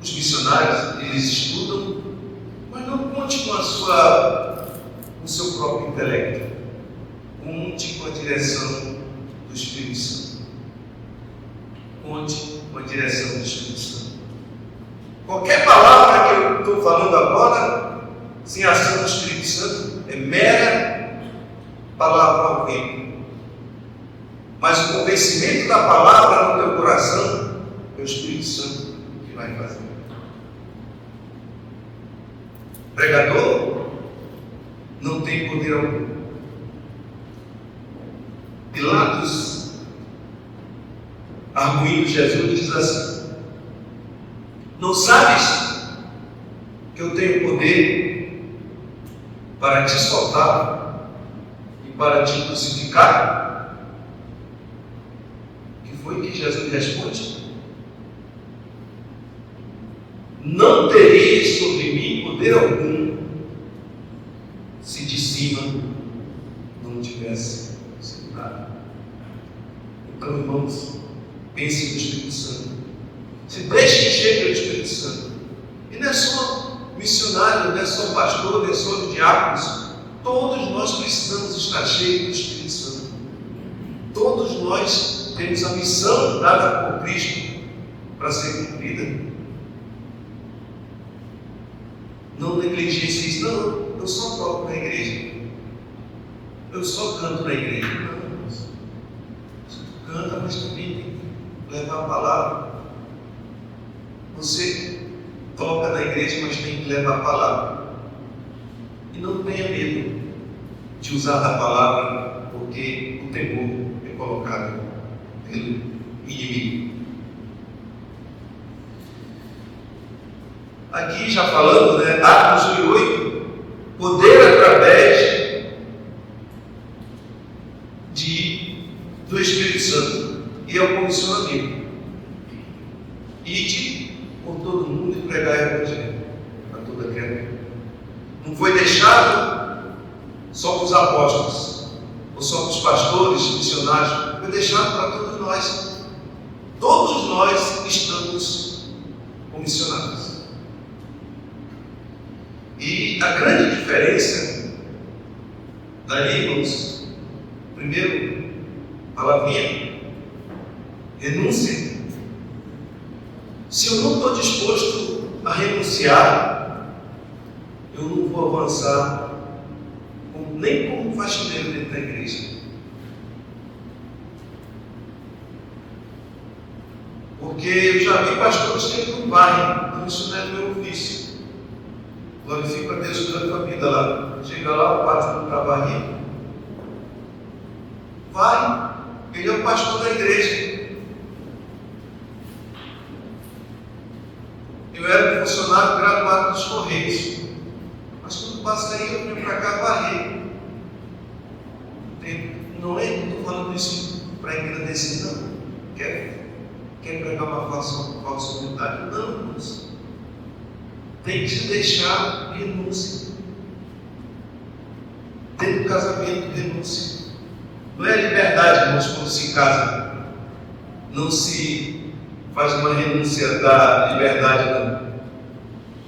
os missionários, eles estudam, mas não conte com o seu próprio intelecto. Conte com a direção do Espírito Santo. Conte com a direção do Espírito Santo. Qualquer palavra que eu estou falando agora, sem ação do Espírito Santo, é mera palavra ao vento. Mas o convencimento da palavra no teu coração é o Espírito Santo que vai fazer. Pregador não tem poder algum. Pilatos, arguindo Jesus, diz assim: não sabes que eu tenho poder para te soltar e para te crucificar? O que foi que Jesus responde? Não tereis sobre mim poder algum, se de cima não tivesse sido dado. Então, irmãos, pense no Espírito Santo. Se deixe que chegue o Espírito Santo, E não é só missionário, não é só pastor, não é só diáconos. Todos nós precisamos estar cheios do Espírito Santo. Todos nós temos a missão dada por Cristo para ser cumprida. Não negligencie isso. Não, eu só toco na igreja. Eu só canto na igreja. Não, você canta, mas também tem que levar a palavra. Você toca na igreja, mas tem que levar a palavra. E não tenha medo de usar a palavra, porque o temor é colocado pelo inimigo. Aqui já falando, Atos 1:8, poder através do Espírito Santo, e é o comissionamento. Ide por todo mundo e pregai o Evangelho a toda criatura. Não foi deixado só para os apóstolos, ou só para os pastores, missionários, foi deixado para todos nós. Todos nós estamos comissionados. E a grande diferença daí, irmãos, primeiro, palavrinha, renúncia. Se eu não estou disposto a renunciar, eu não vou avançar nem como faxineiro dentro da igreja. Porque eu já vi pastores que não varrem, isso não é meu ofício. Glorifico a Deus durante a vida lá. Chega lá, o pastor não está varrido. Vai, ele é o pastor da igreja. Eu era um funcionário graduado dos Correios, mas quando passei eu vim para cá varrer. Não estou falando isso para engrandecer, não. Quer pregar uma falsa humildade? Não, irmãos. Tem que se deixar renúncia. Dentro do casamento, renúncia. Não é liberdade, irmãos, quando se casa. Não se faz uma renúncia da liberdade, não.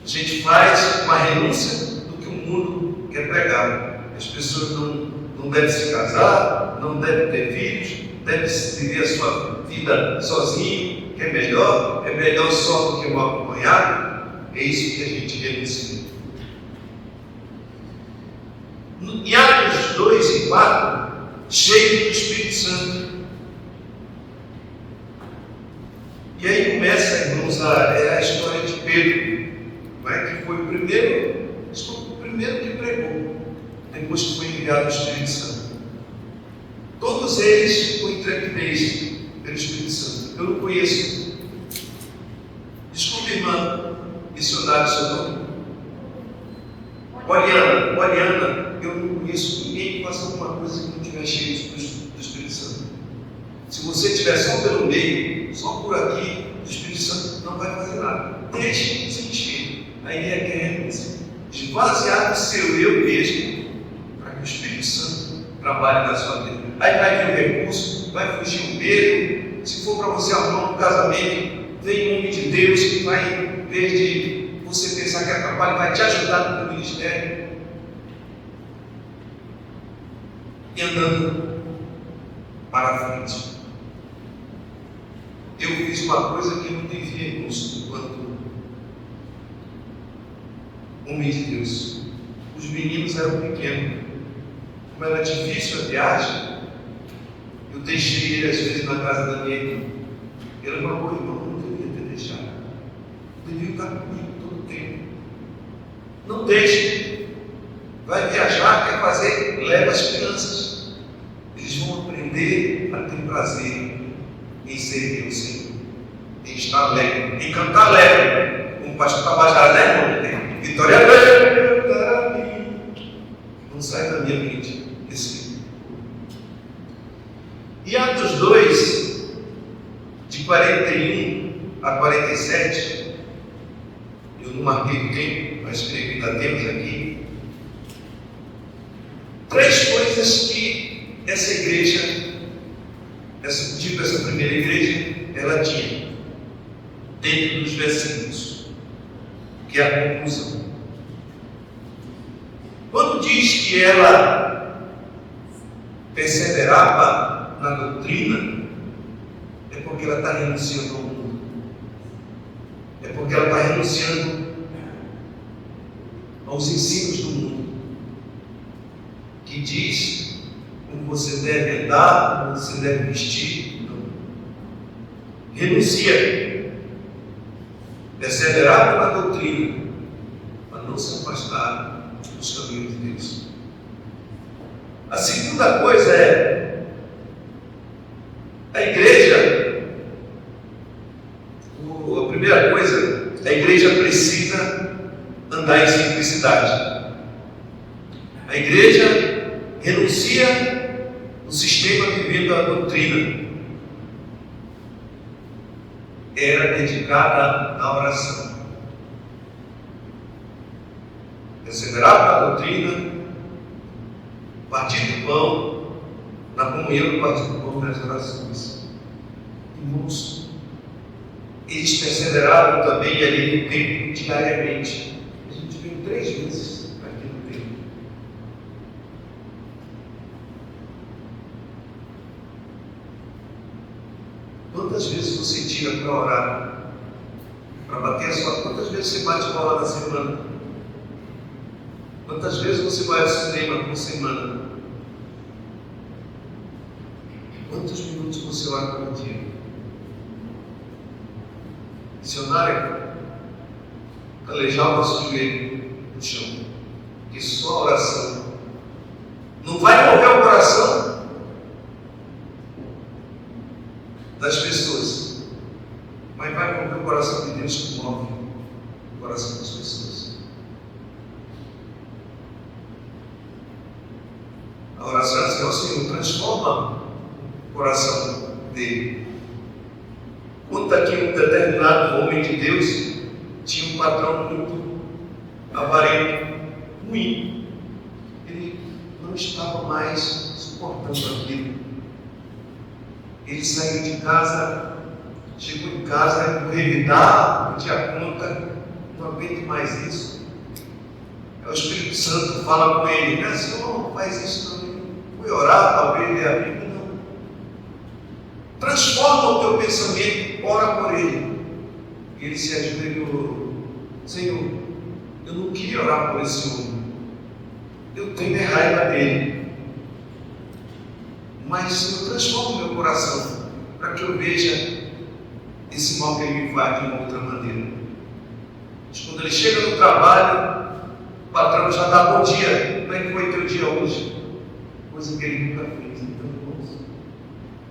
A gente faz uma renúncia do que o mundo quer pregar. As pessoas não devem se casar, não devem ter filhos, devem viver a sua vida sozinho, que é melhor só do que um acompanhado. É isso que a gente renuncia. Em Atos 2:4, cheio do Espírito Santo. E aí começa, irmãos, a história de Pedro, que foi o primeiro que pregou, depois que foi enviado o Espírito Santo. Todos eles com intrepidez pelo Espírito Santo. Eu não conheço. Desculpe, irmã, missionário, seu nome? Poliana, eu não conheço ninguém que faça alguma coisa que não estiver cheio do Espírito Santo. Se você estiver só pelo meio, só por aqui, o Espírito Santo não vai fazer nada. Deixe se encher. Aí é que é renúncia. Esvaziar do seu eu mesmo, para que o Espírito Santo trabalhe na sua vida. Aí vai vir o recurso, vai fugir o medo. Se for para você arrumar um casamento, vem um homem de Deus que vai, em vez de você pensar que atrapalha, vai te ajudar no teu ministério. E andando para a frente. Eu fiz uma coisa que eu não devia, irmãos, enquanto homem de Deus. Os meninos eram pequenos. Como era difícil a viagem, eu deixei ele às vezes na casa da minha irmã. Ele era uma boa irmã, eu não devia ter deixado. Eu devia estar comigo todo o tempo. Não deixe. Vai viajar, quer fazer, leva as crianças. Eles vão aprender a ter prazer em servir o Senhor, em estar alegre, em cantar alegre. Como o pastor Tabajara, né, irmão? Vitória alegre. Não sai da minha mente esse. E Atos 2, de 41 a 47, eu não marquei o tempo, mas creio que ainda temos aqui. 3 coisas que essa igreja, essa primeira igreja, ela tinha dentro dos versículos. que é a conclusão. Quando diz que ela perseverava na doutrina, é porque ela está renunciando ao mundo. É porque ela está renunciando aos ensinos do mundo, que diz como você deve andar, como você deve vestir. Não. Renuncia. Perseverava na doutrina, mas não se afastar dos caminhos de Deus. A segunda coisa é a igreja. A primeira coisa, a igreja precisa andar em simplicidade. A igreja renuncia o sistema vivendo a doutrina. Era dedicada à oração. Perseverava na doutrina, partir do pão, na comunhão do partir do pão nas orações. Irmãos, eles perseveravam também ali no templo diariamente. A gente veio 3 vezes aqui no templo. Quantas vezes você tira para orar? Para bater a sua... Quantas vezes você bate bola na semana? Quantas vezes você vai ao cinema por semana? Quantos minutos você ora por dia? Missionário, calejar o nosso joelho no chão, que só a oração não vai mover o coração das pessoas, mas vai mover o coração de Deus, que move o coração das pessoas. A oração é assim: ó Senhor, transforma o coração dele. Conta que um determinado homem de Deus tinha um patrão muito avarento, ruim. Ele não estava mais suportando aquilo. Ele saiu de casa, chegou em casa, foi revidar, não tinha conta, não aguento mais isso. Aí o Espírito Santo fala com ele: né, Senhor, faz isso também. Fui orar, talvez ler a Bíblia. Transforma o teu pensamento, ora por ele. E ele se ajoelhou: Senhor, eu não queria orar por esse homem, eu tenho raiva dele, mas Senhor, transforma o meu coração para que eu veja esse mal que ele me faz de uma outra maneira. Mas quando ele chega no trabalho, o patrão já dá bom dia. Como é que foi teu dia hoje? Coisa que ele nunca fez.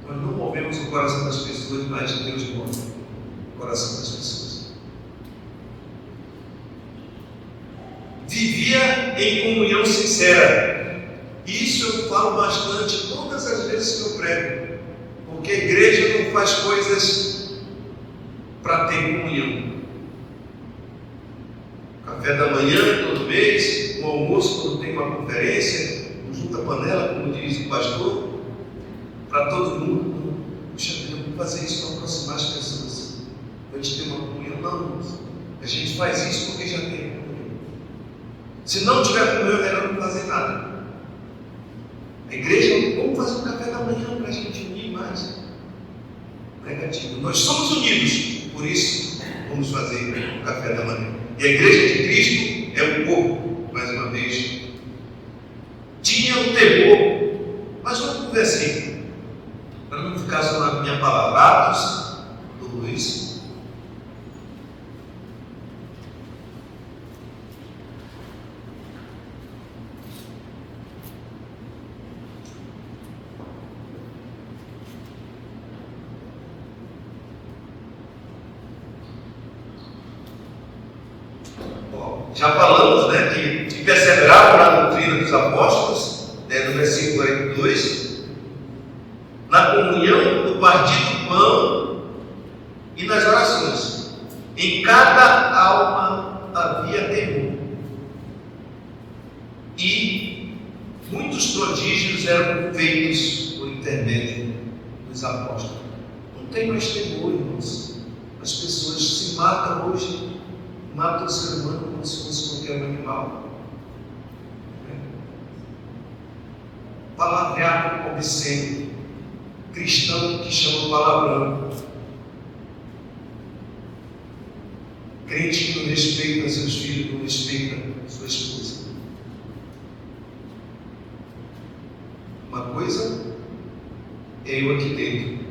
Nós não movemos o coração das pessoas, mas Deus move o coração das pessoas. Vivia em comunhão sincera. Isso eu falo bastante todas as vezes que eu prego, porque a igreja não faz coisas para ter comunhão. Café da manhã todo mês, o almoço quando tem uma conferência, junta panela, como diz o pastor, para todo mundo. Puxa vida, vamos fazer isso para aproximar as pessoas, para a gente ter uma comunhão. Não, a gente faz isso porque já tem comunhão. Se não tiver comunhão, é melhor não fazer nada. A igreja, vamos fazer um café da manhã para a gente unir mais. Negativo. Nós somos unidos, por isso vamos fazer o café da manhã. E a igreja de Cristo é o corpo, mais uma vez. Tinha o temor, mas vamos ver assim, para não ficar só na minha palavra. Atos, tudo isso. Já falamos, né, que perseveravam na doutrina dos apóstolos, no versículo 42, na comunhão, no partir do pão e nas orações. Em cada alma havia temor. E muitos prodígios eram feitos por intermédio dos apóstolos. Não tem mais temor, irmãos. As pessoas se matam hoje mata o ser humano como se fosse qualquer animal. Palavreado obsceno, cristão que chama palavrão, crente que não respeita seus filhos, não respeita sua esposa. Uma coisa é eu aqui dentro,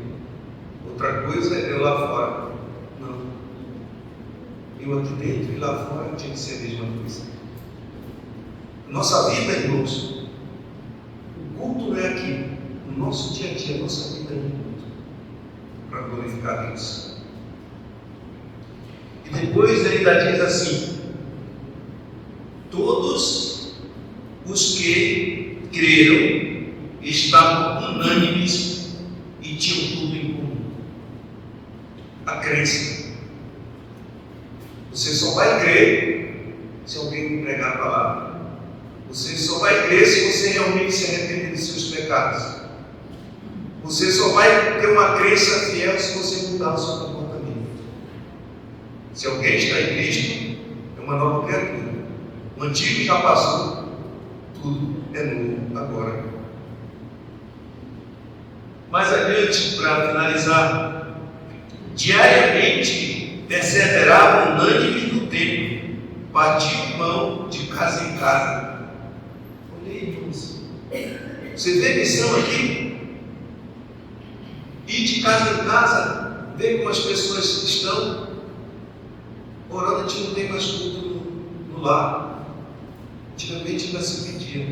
outra coisa é eu lá fora. Não. Eu aqui dentro e lá fora tinha que ser a mesma coisa. Nossa vida, irmãos, o culto não é aqui. No nosso dia a dia, a nossa vida é um culto para glorificar Deus. E depois ele ainda diz assim: todos os que creram estavam unânimes e tinham tudo em comum. A crença. Você só vai crer se alguém pregar a palavra. Você só vai crer se você realmente se arrepender dos seus pecados. Você só vai ter uma crença fiel se você mudar o seu comportamento. Se alguém está em Cristo, é uma nova criatura. O antigo já passou, tudo é novo agora. Mais adiante, para finalizar, diariamente perseveravam unânimes no templo, partiam mão de casa em casa. Olha aí, irmãos. Você vê a missão aqui? Ir de casa em casa, ver como as pessoas estão. Orando, a gente não tem mais culto no lar. Antigamente ainda se pedia.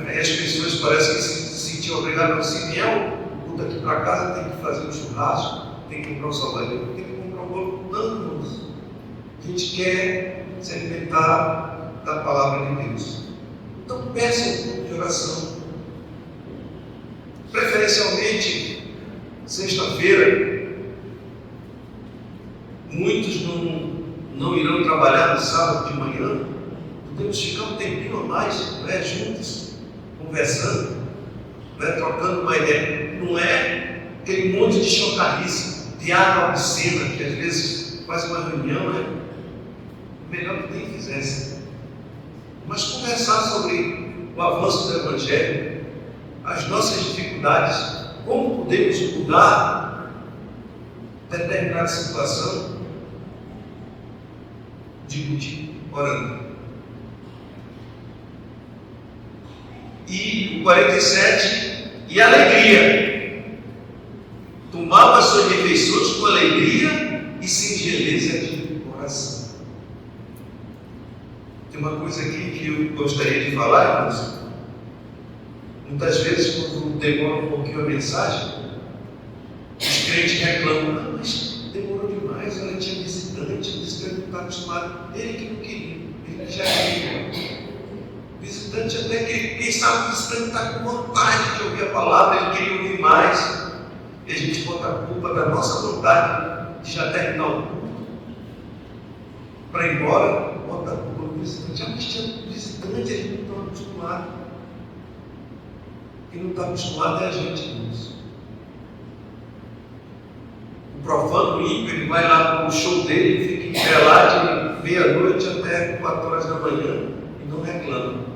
Aí as pessoas parecem que se sentiam obrigadas, se vier o culto aqui para casa, tem que fazer um churrasco, tem que comprar um salgadinho, tem que comprar um bolo. Não, irmãos. A gente quer se alimentar da palavra de Deus. Então peça um pouco de oração. Preferencialmente, sexta-feira, muitos não irão trabalhar no sábado de manhã. Podemos ficar um tempinho a mais, né, juntos, conversando, né, trocando uma ideia. Não é aquele monte de chocarrice, piada obscena, que às vezes faz uma reunião, né? Melhor que nem fizesse. Mas conversar sobre o avanço do Evangelho, as nossas dificuldades, como podemos mudar determinada situação, de orando. E o 47, e alegria. Tomava suas refeições com alegria e singeleza de coração. Tem uma coisa aqui que eu gostaria de falar, irmãos. Muitas vezes, quando demora um pouquinho a mensagem, os crentes reclamam: ah, mas demorou demais, olha, tinha visitante, o visitante não está acostumado. Ele que não queria, ele que já queria. O visitante, até que, quem sabe, o visitante está com vontade de ouvir a palavra, ele queria ouvir mais. E a gente bota a culpa da nossa vontade de já terminar o culto para ir embora, bota a culpa do visitante. Ah, mas tinha visitante, eles não estão acostumados. Quem não está acostumado é a gente, irmãos. O profano, o ímpio, ele vai lá para o show dele, fica em pé lá de meia-noite até 4 horas da manhã e não reclama.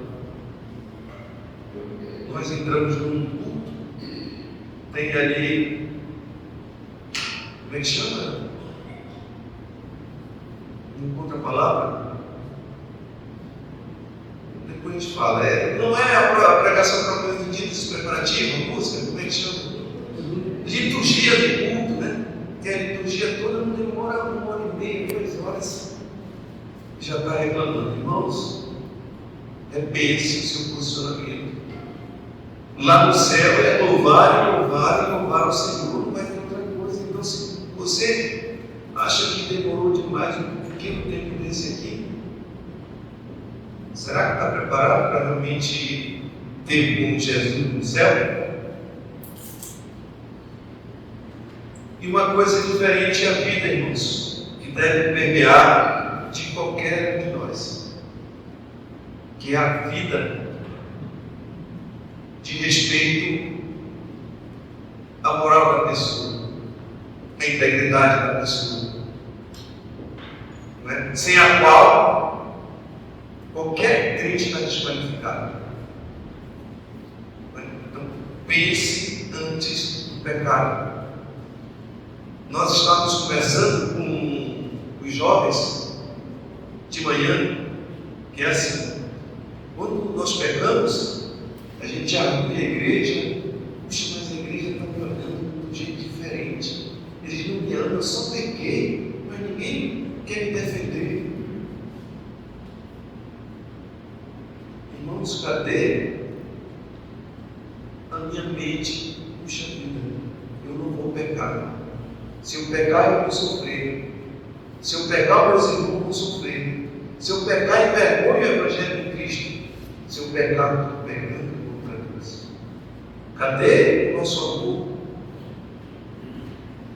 Nós entramos num culto, tem ali, como é que chama? Não encontra a palavra? Depois a gente fala, não é a pregação propriamente dita, preparativo, a música, como é que chama? Liturgia do culto, né? Que a liturgia toda não demora 1 hora e meia, 2 horas, já está reclamando. Irmãos, é bênção o seu posicionamento. Lá no céu é louvar e louvar e louvar o Senhor, não vai ter outra coisa. Então, se você acha que demorou demais um pequeno tempo desse aqui, será que está preparado para realmente ter com Jesus no céu? E uma coisa diferente é a vida, irmãos, que deve permear de qualquer um de nós, que é a vida de respeito à moral da pessoa, à integridade da pessoa. sem a qual qualquer crente está desqualificado. Então, pense antes do pecado. Nós estávamos conversando com os jovens de manhã, que é assim, quando nós pecamos, a gente abre a igreja, puxa, mas a igreja está me olhando de um jeito diferente, eles não me amam, eu só pequei, mas ninguém quer me defender. Irmãos, cadê a minha mente? Puxa vida, eu não vou pecar. Se eu pecar, eu vou sofrer. Se eu pecar, meus irmãos vão sofrer. Se eu pecar, envergonho o Evangelho de Cristo. Se eu pecar, eu estou pecando contra Deus. Cadê o nosso amor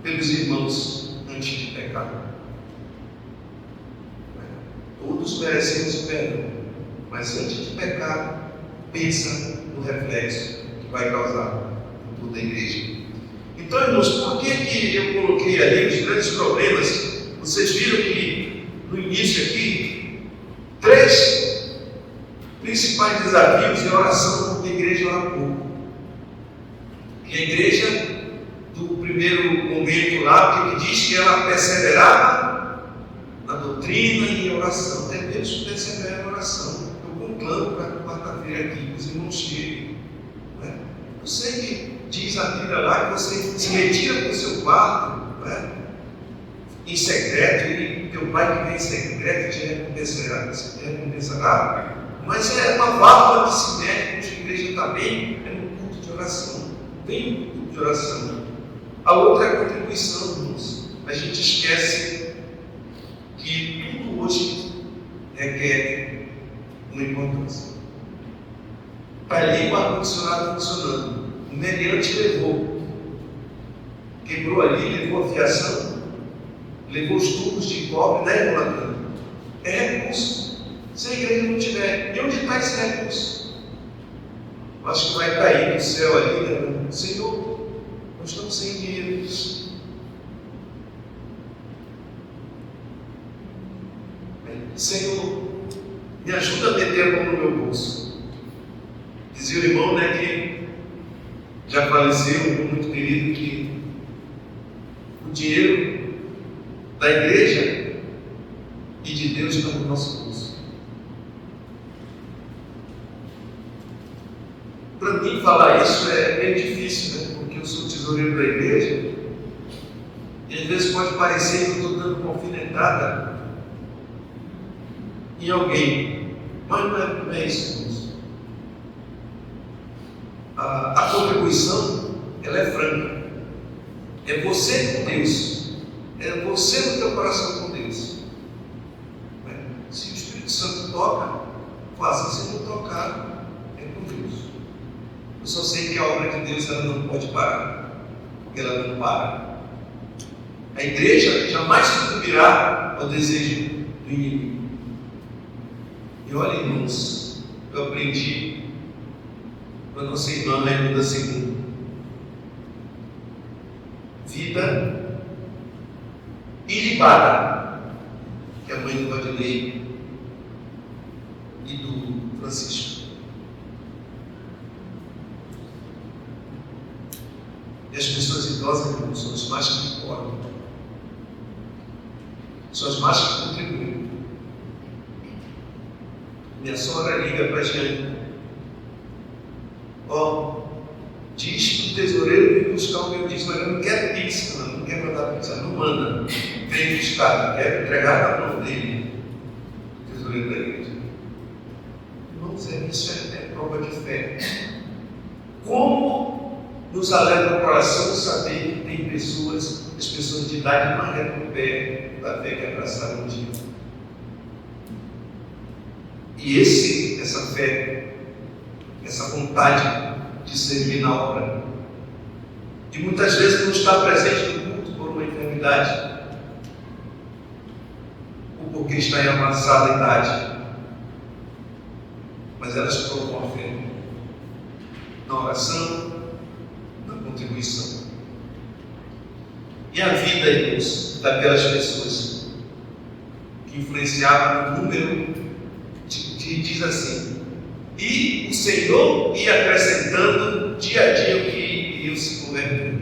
pelos irmãos antes de pecar? Todos merecemos perdão, mas antes de pecar, pensa no reflexo que vai causar em toda a igreja. Então, irmãos, por que eu coloquei ali os grandes problemas? Vocês viram que no início aqui, 3 principais desafios de oração, porque a igreja ora pouco. E a igreja do primeiro momento lá, que diz que ela perseverava na doutrina e em oração. Até Deus persevera em oração. Eu conclamo para quarta-feira aqui, que os irmãos cheguem. Eu sei que diz a Bíblia lá que você se retira para o seu quarto, em secreto, e teu pai que vem em secreto te recompensará. Mas é uma válvula que se mete, onde a igreja está bem, é no culto de oração. Tem um culto de oração. A outra é a contribuição, irmãos. A gente esquece que tudo hoje requer uma importância. Está ali o ar-condicionado funcionando. O meliante levou. Quebrou ali, levou a fiação, levou os tubos de cobre, né, irmão? É recurso. Se a igreja não tiver, e onde está esse recurso? Eu acho que vai cair do céu ali, né? Senhor, nós estamos sem dinheiro. Senhor, me ajuda a meter a mão no meu bolso. Dizia o irmão, né, que já faleceu, um irmão muito querido, que o dinheiro da igreja e de Deus está no nosso bolso. Para mim falar isso é meio difícil, né? Porque eu sou tesoureiro da igreja e às vezes pode parecer que eu estou dando uma alfinetada em alguém, mas não é isso, irmãos. A contribuição, ela é franca. É você com Deus. É você no teu coração com Deus. Se o Espírito Santo toca, faça. Se não tocar, é com Deus. Eu só sei que a obra de Deus ela não pode parar, porque ela não para. A igreja jamais sucumbirá ao desejo do inimigo. E olha, irmãos, eu aprendi com a nossa irmã Raimunda II. Vida ilibada, que é a mãe do Vadilei e do Francisco. E as pessoas idosas, irmãos, são as mais que importam, são as mais que contribuem. Minha sogra liga para a Jane: diz para o tesoureiro vir buscar o meu dízimo. Eu não quero pix, não quero mandar pizza, não manda. Vem buscar, quero entregar na mão dele, o tesoureiro da igreja. Irmãos, isso é prova de fé. Como nos alegra o coração saber que tem pessoas, as pessoas de idade não arredam o pé da fé que abraçaram um dia. E essa fé, essa vontade de servir na obra, e muitas vezes não está presente no culto por uma enfermidade, ou porque está em avançada idade, mas elas provam a fé na oração, na contribuição. E a vida, irmãos, daquelas pessoas que que influenciava no número, diz assim: e o Senhor ia acrescentando dia a dia o que iriam se converter.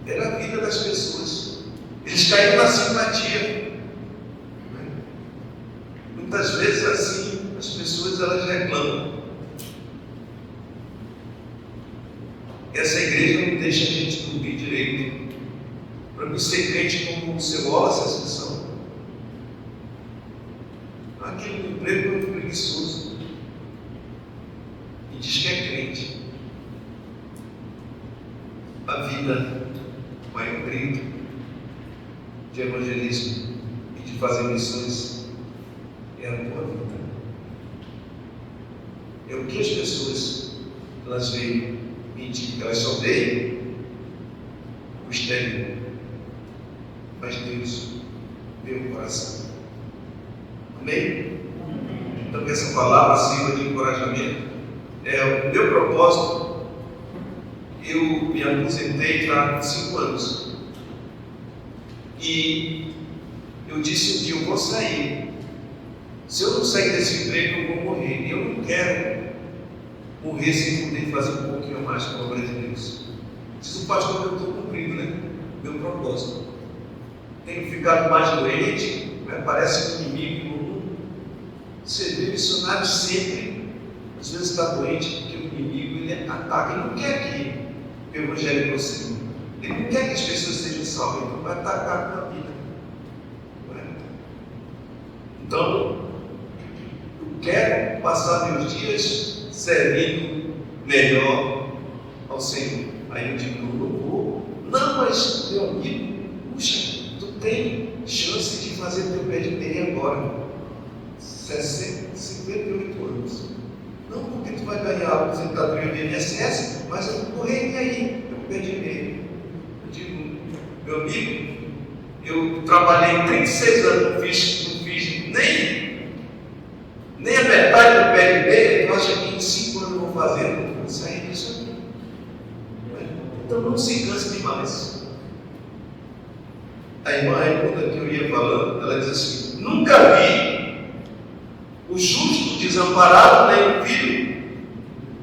Era a vida das pessoas. Eles caíram na simpatia. Muitas vezes assim as pessoas elas reclamam. Essa igreja não deixa a gente dormir direito. Para mim ser crente como o seu Ola, essa expressão. Aquele no emprego é um preguiçoso. E diz que é crente. A vida vai um grito de evangelismo e de fazer missões é a tua vida. É o que as pessoas elas veem mentir, elas só veem o exterior, mas Deus vê o coração. Amém? Então que essa palavra sirva de encorajamento. O meu propósito. Eu me aposentei há 5 anos e eu disse um dia: eu vou sair. Se eu não sair desse emprego, eu vou morrer. Eu não quero morrer sem poder fazer um pouquinho mais para a obra de Deus. Diz o pastor que eu estou cumprindo, né? Meu propósito. Tenho ficado mais doente, né? Parece um inimigo no mundo. Você vê missionário sempre, às vezes está doente, porque o inimigo ele ataca. Ele não quer que o evangelho prossiga. Ele não quer que as pessoas sejam salvas, então vai atacar com a vida. Não é? Então, eu quero passar meus dias servindo melhor ao Senhor. Aí eu digo: não vou. Não, mas meu amigo, puxa, tu tem chance de fazer teu pé de meia agora. 58 anos. Não porque tu vai ganhar a aposentadoria do INSS, mas eu vou correr aí, eu pé de meia. Eu digo: meu amigo, eu trabalhei 36 anos, não fiz nem a metade do pé de meia. Tu acha que em 5 anos eu vou fazer? Eu vou sair disso aqui. Então não se canse demais. A irmã Raimunda que eu ia falando, ela diz assim: nunca vi o justo desamparado, nem o filho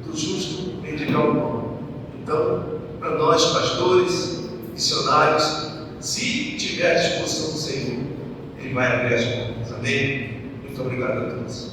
do justo mendigar o pão. Então, para nós, pastores, missionários, se tiver a disposição do Senhor, Ele vai abrir as portas. Amém? Muito obrigado a todos.